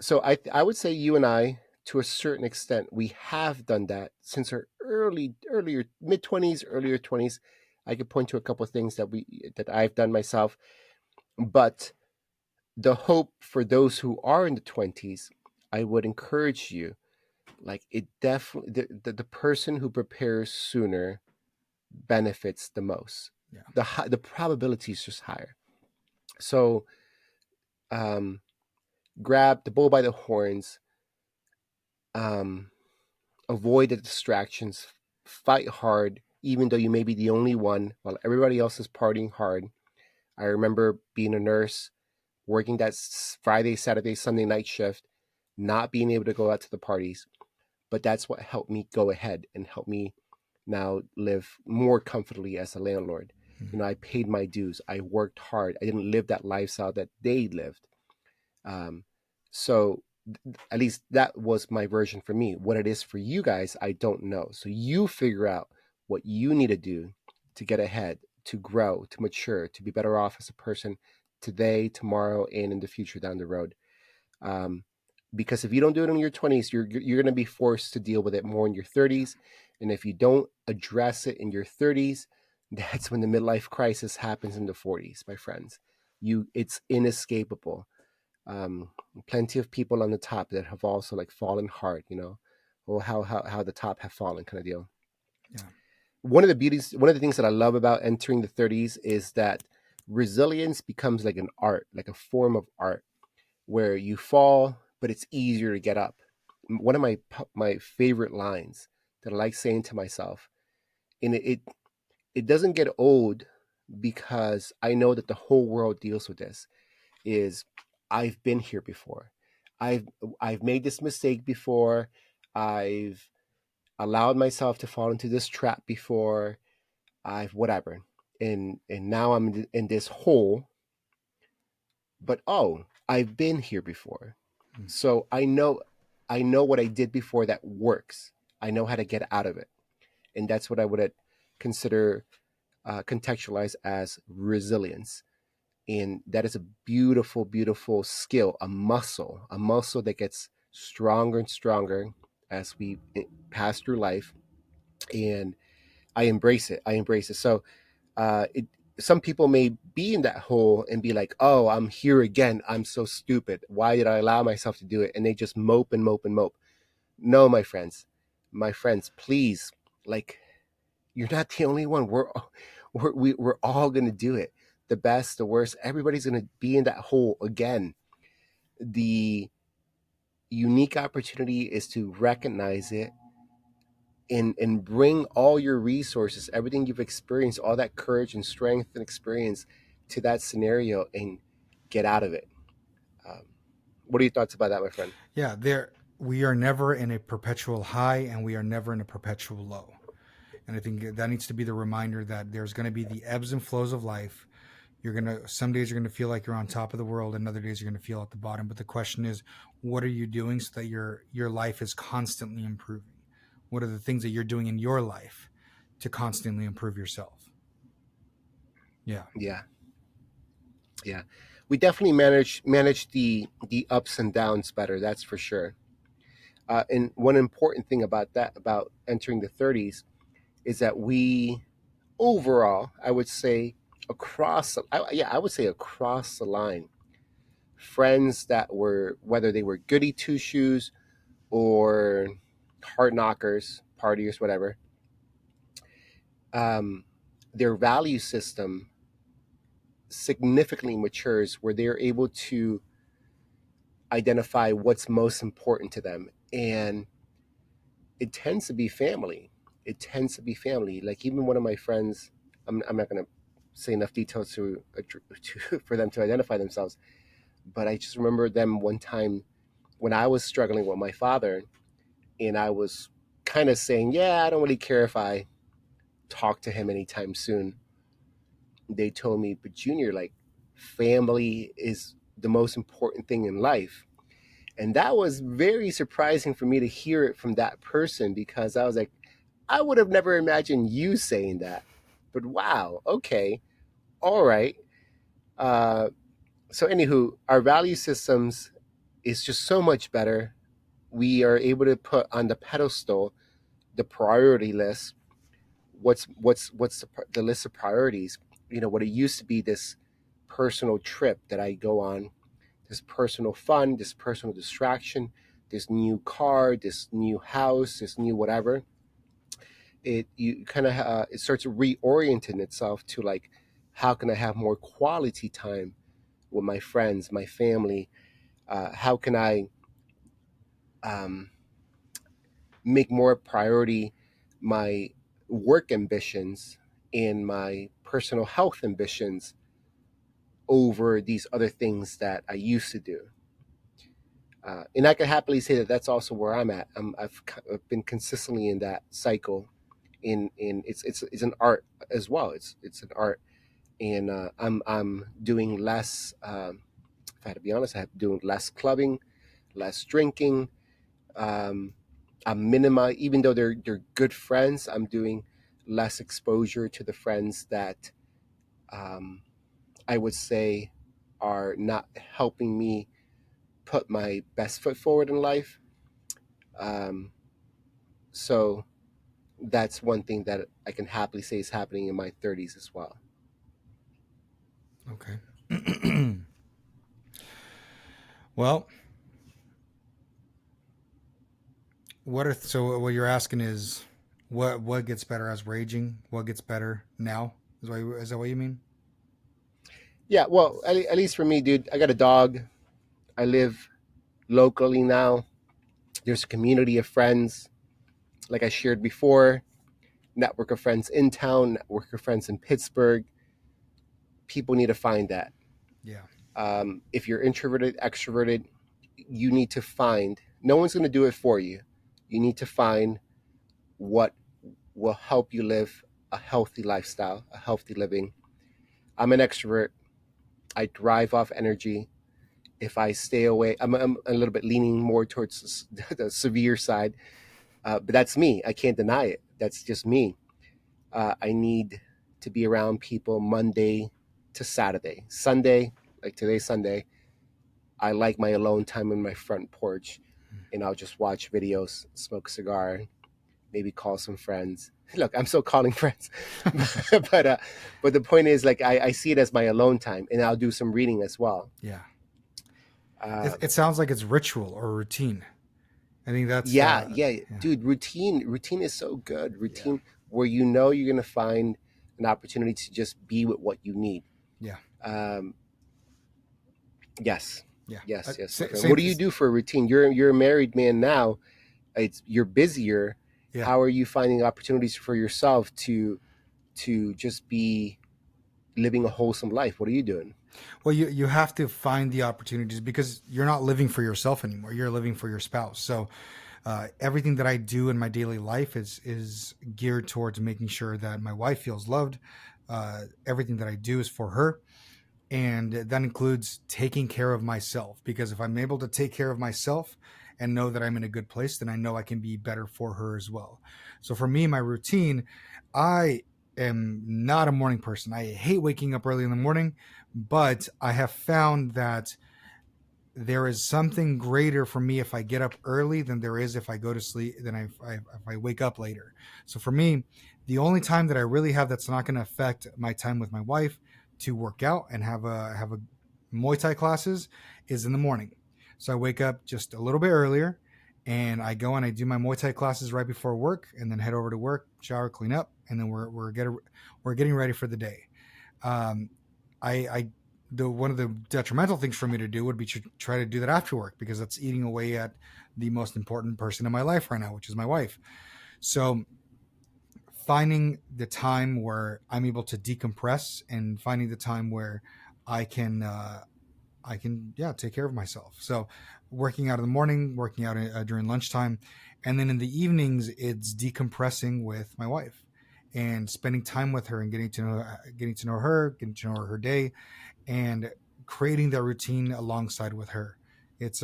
so I would say you and I, to a certain extent, we have done that since our earlier mid 20s, earlier 20s. I could point to a couple of things that I've done myself, but the hope for those who are in the 20s, I would encourage you, like, it definitely, the person who prepares sooner benefits the most. yeah, The probability is just higher. So um, grab the bull by the horns. Um, Avoid the distractions. Fight hard, even though you may be the only one while everybody else is partying hard. I remember being a nurse, working that Friday, Saturday, Sunday night shift, not being able to go out to the parties. But that's what helped me go ahead and help me now live more comfortably as a landlord. hmm, I paid my dues. I worked hard. I didn't live that lifestyle that they lived. Um, so at least that was my version for me. What it is for you guys, I don't know. So you figure out what you need to do to get ahead, to grow, to mature, to be better off as a person today, tomorrow, and in the future down the road. Um, because if you don't do it in your 20s, you're going to be forced to deal with it more in your 30s. And if you don't address it in your 30s, that's when the midlife crisis happens in the 40s, my friends. It's inescapable. um, Plenty of people on the top that have also like fallen hard, or how the top have fallen, kind of deal. yeah, One of the things that I love about entering the 30s is that resilience becomes like an art, like a form of art, where you fall, but it's easier to get up. One of my favorite lines that I like saying to myself, and it doesn't get old because I know that the whole world deals with this, is I've been here before. I've I've made this mistake before. I've allowed myself to fall into this trap before. I've whatever. And now I'm in this hole, but oh, I've been here before. hmm, So I know what I did before that works. I know how to get out of it. And that's what I would consider contextualize as resilience. And that is a beautiful, beautiful skill, a muscle that gets stronger and stronger as we pass through life. And I embrace it. I embrace it. So, it, some people may be in that hole and be like, "Oh, I'm here again. I'm so stupid. Why did I allow myself to do it?" And they just mope and mope and mope. No, my friends, please, like, you're not the only one. We're all gonna do it. The best, the worst. Everybody's gonna be in that hole again. The unique opportunity is to recognize it and bring all your resources, everything you've experienced, all that courage and strength and experience to that scenario and get out of it. Um, what are your thoughts about that, my friend? yeah. There, we are never in a perpetual high, and we are never in a perpetual low. And I think that needs to be the reminder that there's going to be the ebbs and flows of life. You're going to, some days you're going to feel like you're on top of the world, and other days you're going to feel at the bottom. But the question is, what are you doing so that your life is constantly improving? What are the things that you're doing in your life to constantly improve yourself? Yeah. Yeah, yeah. We definitely manage the ups and downs better. That's for sure. And one important thing about that, about entering the 30s, is that we overall, I would say, I would say across the line, friends that were, whether they were goody two shoes or hard knockers, partiers, whatever, um, their value system significantly matures where they're able to identify what's most important to them. And it tends to be family. It tends to be family. Like even one of my friends, I'm not going to say enough details to for them to identify themselves, but I just remember them one time when I was struggling with my father, and I was kind of saying, "Yeah, I don't really care if I talk to him anytime soon." They told me, "But Junior, like, family is the most important thing in life." And that was very surprising for me to hear it from that person, because I was like, I would have never imagined you saying that. But wow, okay, all right. Uh, so, anywho, our value systems is just so much better. We are able to put on the pedestal the priority list. What's the list of priorities? You know, what it used to be, this personal trip that I go on, this personal fun, this personal distraction, this new car, this new house, this new whatever. It you kind of it starts reorienting itself to like, how can I have more quality time with my friends, my family? How can I um, make more priority my work ambitions and my personal health ambitions over these other things that I used to do? And I can happily say that that's also where I'm at. I've been consistently in that cycle. In it's an art as well. It's an art, and I'm doing less. If I had to be honest, I'm doing less clubbing, less drinking. Um, I'm minimize, even though they're good friends. I'm doing less exposure to the friends that um, I would say are not helping me put my best foot forward in life. Um, so that's one thing that I can happily say is happening in my 30s as well. Okay. Well, so what you're asking is what gets better as we're aging? What gets better now? Is that what you mean? Yeah, well, at least for me, dude, I got a dog. I live locally now. There's a community of friends, like I shared before, network of friends in town, network of friends in Pittsburgh. People need to find that. Yeah. If you're introverted, extroverted, you need to find, no one's going to do it for you. You need to find what will help you live a healthy lifestyle, a healthy living. I'm an extrovert. I drive off energy. If I stay away, I'm a little bit leaning more towards the severe side, but that's me. I can't deny it. That's just me. I need to be around people Monday to Saturday. Sunday, like today's Sunday, I like my alone time on my front porch, and I'll just watch videos, smoke a cigar, maybe call some friends. Look, I'm still calling friends, but but the point is, like, I see it as my alone time, and I'll do some reading as well. Yeah. Uh, It sounds like it's ritual or routine. I think that's yeah, yeah, yeah. dude, routine is so good. Yeah. Routine where you know you're gonna find an opportunity to just be with what you need. Yeah. Um, yes, Yeah. yes, my friend. Same. What do you do for a routine? You're a married man now. You're busier. Yeah. How are you finding opportunities for yourself to just be living a wholesome life? What are you doing? Well, you have to find the opportunities because you're not living for yourself anymore. You're living for your spouse. So Everything that I do in my daily life is geared towards making sure that my wife feels loved. Everything that I do is for her, and that includes taking care of myself, because if I'm able to take care of myself and know that I'm in a good place, then I know I can be better for her as well. So for me, my routine, I am not a morning person. I hate waking up early in the morning, but I have found that there is something greater for me if I get up early than there is if I go to sleep, than if I wake up later. So for me, the only time that I really have that's not going to affect my time with my wife to work out and have a Muay Thai classes is in the morning. So I wake up just a little bit earlier, and I go and I do my Muay Thai classes right before work, and then head over to work, shower, clean up, and then we're getting ready for the day. Um, I the one of the detrimental things for me to do would be to try to do that after work, because that's eating away at the most important person in my life right now, which is my wife. So finding the time where I'm able to decompress, and finding the time where I can yeah, take care of myself. So working out in the morning, working out during lunchtime, and then in the evenings it's decompressing with my wife and spending time with her and getting to know her, getting to know her day, and creating that routine alongside with her. It's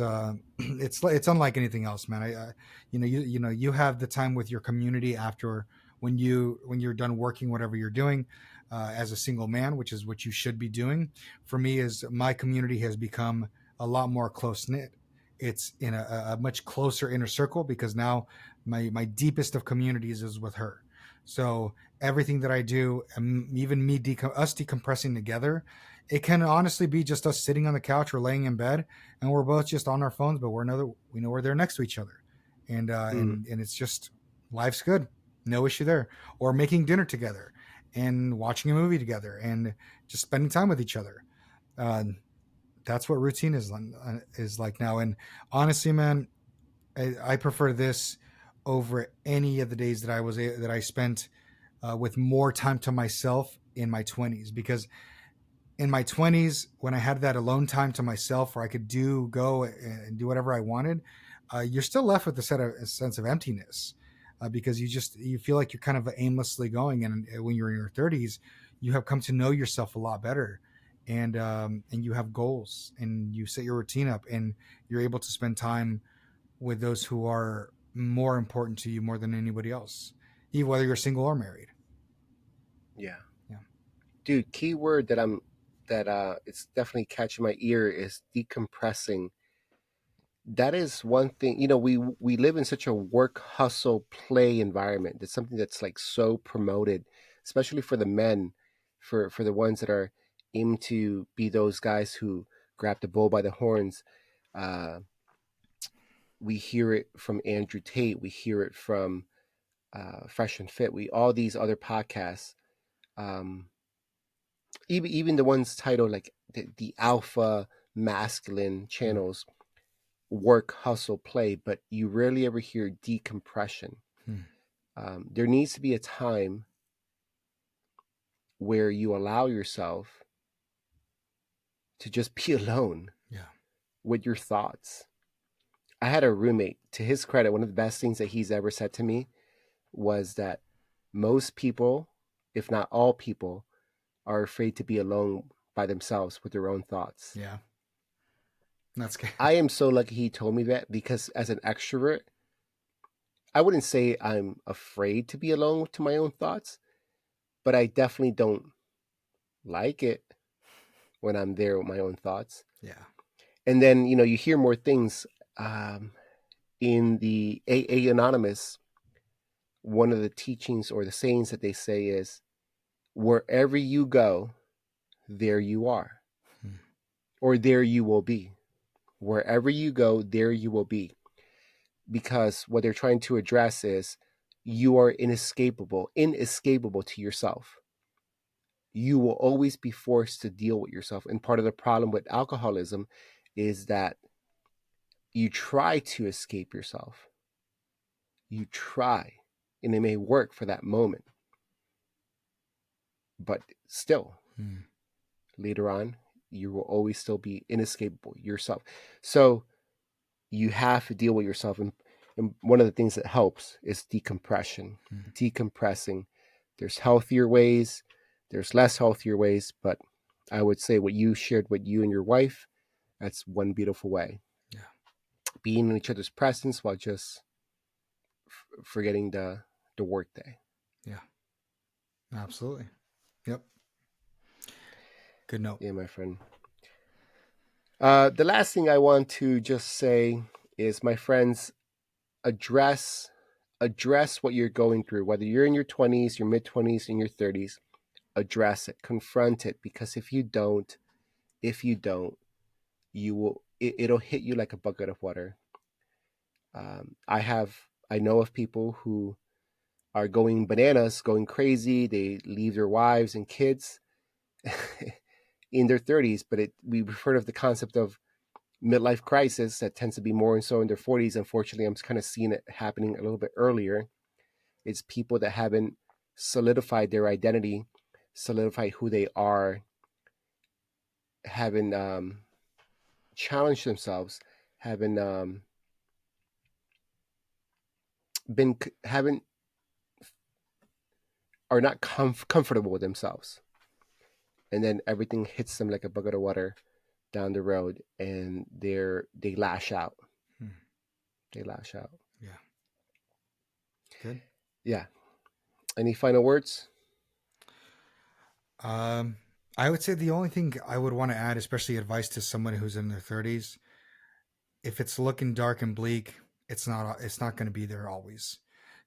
it's unlike anything else, man. You have the time with your community after, when you're done working whatever you're doing, as a single man, which is what you should be doing. For me, is my community has become a lot more close knit. It's in a much closer inner circle, because now my deepest of communities is with her. So everything that I do, even us decompressing together, it can honestly be just us sitting on the couch or laying in bed, and we're both just on our phones, but we know we're there next to each other, and Mm. it's just, life's good, no issue there. Or making dinner together and watching a movie together and just spending time with each other. Uh, that's what routine is like now. And honestly, man, I prefer this over any of the days that I spent with more time to myself in my 20s, because in my 20s, when I had that alone time to myself where I could go and do whatever I wanted, you're still left with a sense of emptiness, because you feel like you're kind of aimlessly going. And when you're in your 30s, you have come to know yourself a lot better, and you have goals, and you set your routine up, and you're able to spend time with those who are more important to you more than anybody else, even whether you're single or married. Yeah. Yeah. Dude, key word that it's definitely catching my ear is decompressing. That is one thing. We live in such a work hustle play environment. That's something that's like so promoted, especially for the men, for the ones that are aimed to be those guys who grab the bull by the horns. Uh, we hear it from Andrew Tate. We hear it from Fresh and Fit. We all these other podcasts. Um, even the ones titled like the alpha masculine Mm. channels work, hustle, play, but you rarely ever hear decompression. Mm. There needs to be a time where you allow yourself to just be alone Yeah. with your thoughts. I had a roommate, to his credit, one of the best things that he's ever said to me was that most people, if not all people, are afraid to be alone by themselves with their own thoughts. Yeah. That's good. I am so lucky he told me that, because as an extrovert, I wouldn't say I'm afraid to be alone to my own thoughts, but I definitely don't like it when I'm there with my own thoughts. Yeah. And then, you hear more things um, in the AA Anonymous. One of the teachings or the sayings that they say is, wherever you go, there you are, Mm. or there you will be. Wherever you go, there you will be. Because what they're trying to address is you are inescapable to yourself. You will always be forced to deal with yourself. And part of the problem with alcoholism is that you try to escape yourself. You try, and it may work for that moment, but still, Mm. later on, you will always still be inescapable yourself. So you have to deal with yourself. And And one of the things that helps is decompression, decompressing. There's healthier ways, there's less healthier ways, but I would say what you shared with you and your wife, that's one beautiful way. Yeah. Being in each other's presence while just forgetting the work day. Yeah. Absolutely. Yep. Good note. Yeah, my friend. The last thing I want to just say is, my friends, address what you're going through, whether you're in your 20s, your mid 20s, in your 30s. Address it, confront it, because if you don't, you will. It'll hit you like a bucket of water. I know of people who are going bananas, going crazy. They leave their wives and kids in their 30s, but we've heard of the concept of midlife crisis that tends to be more and so in their 40s. Unfortunately, I'm kind of seeing it happening a little bit earlier. It's people that haven't solidified their identity, solidified who they are, haven't challenged themselves, haven't been haven't are not comfortable with themselves, and then everything hits them like a bucket of water down the road, and they lash out. Hmm. They lash out. Yeah. Good. Yeah. Any final words? Um, I would say the only thing I would want to add, especially advice to someone who's in their 30s, if it's looking dark and bleak, it's not going to be there always.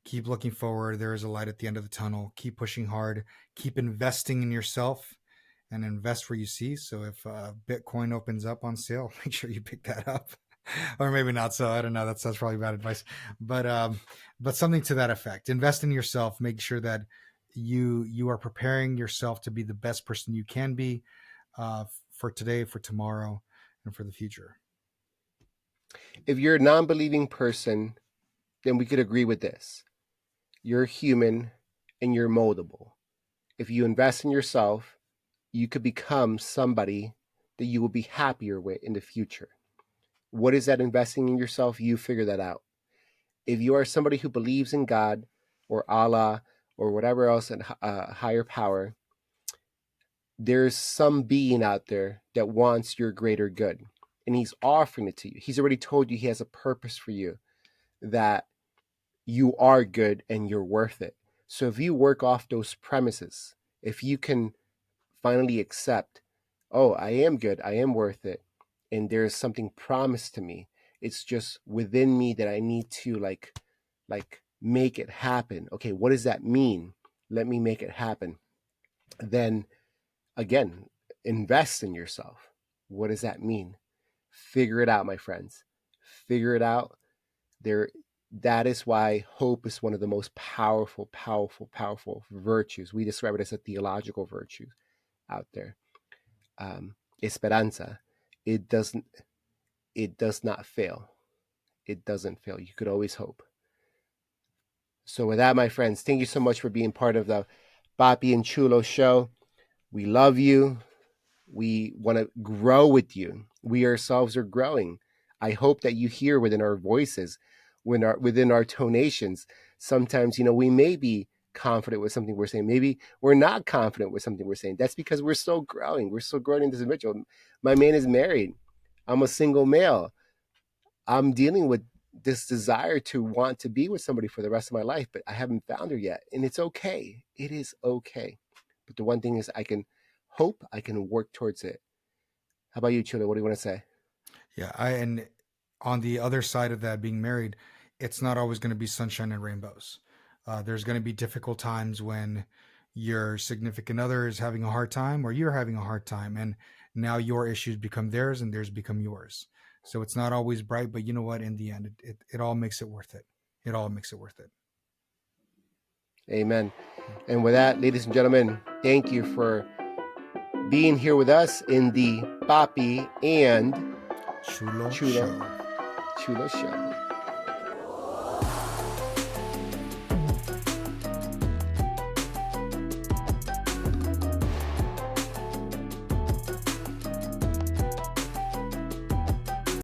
Keep looking forward. There is a light at the end of the tunnel. Keep pushing hard. Keep investing in yourself and invest where you see. So if Bitcoin opens up on sale, make sure you pick that up. Or maybe not so. I don't know. That's probably bad advice. But something to that effect. Invest in yourself. Make sure that you are preparing yourself to be the best person you can be for today, for tomorrow, and for the future. If you're a non-believing person, then we could agree with this: you're human and you're moldable. If you invest in yourself, you could become somebody that you will be happier with in the future. What is that investing in yourself? You figure that out. If you are somebody who believes in God or Allah or whatever else, and higher power, there's some being out there that wants your greater good, and he's offering it to you. He's already told you he has a purpose for you, that you are good and you're worth it. So if you work off those premises, if you can finally accept, oh, I am good, I am worth it, and there's something promised to me. It's just within me that I need to like make it happen. Okay, what does that mean? Let me make it happen. Then again, invest in yourself. What does that mean? Figure it out, my friends. Figure it out. There That is why hope is one of the most powerful virtues. We describe it as a theological virtue out there. Esperanza. It doesn't. It does not fail. It doesn't fail. You could always hope. So with that, my friends, thank you so much for being part of the Papi and Chulo show. We love you. We want to grow with you. We ourselves are growing. I hope that you hear within our voices, within our tonations. Sometimes, we may be confident with something we're saying. Maybe we're not confident with something we're saying. That's because we're still growing. We're still growing in this individual. My man is married. I'm a single male. I'm dealing with this desire to want to be with somebody for the rest of my life, but I haven't found her yet. And it's okay. It is okay. But the one thing is, I can hope, I can work towards it. How about you, Chulo? What do you want to say? Yeah, and on the other side of that, being married, it's not always going to be sunshine and rainbows. There's going to be difficult times when your significant other is having a hard time or you're having a hard time, and now your issues become theirs and theirs become yours. So it's not always bright, but you know what? In the end, it all makes it worth it. It all makes it worth it. Amen. And with that, ladies and gentlemen, thank you for being here with us in the Papi and Chulo Chulo Show. Chulo show.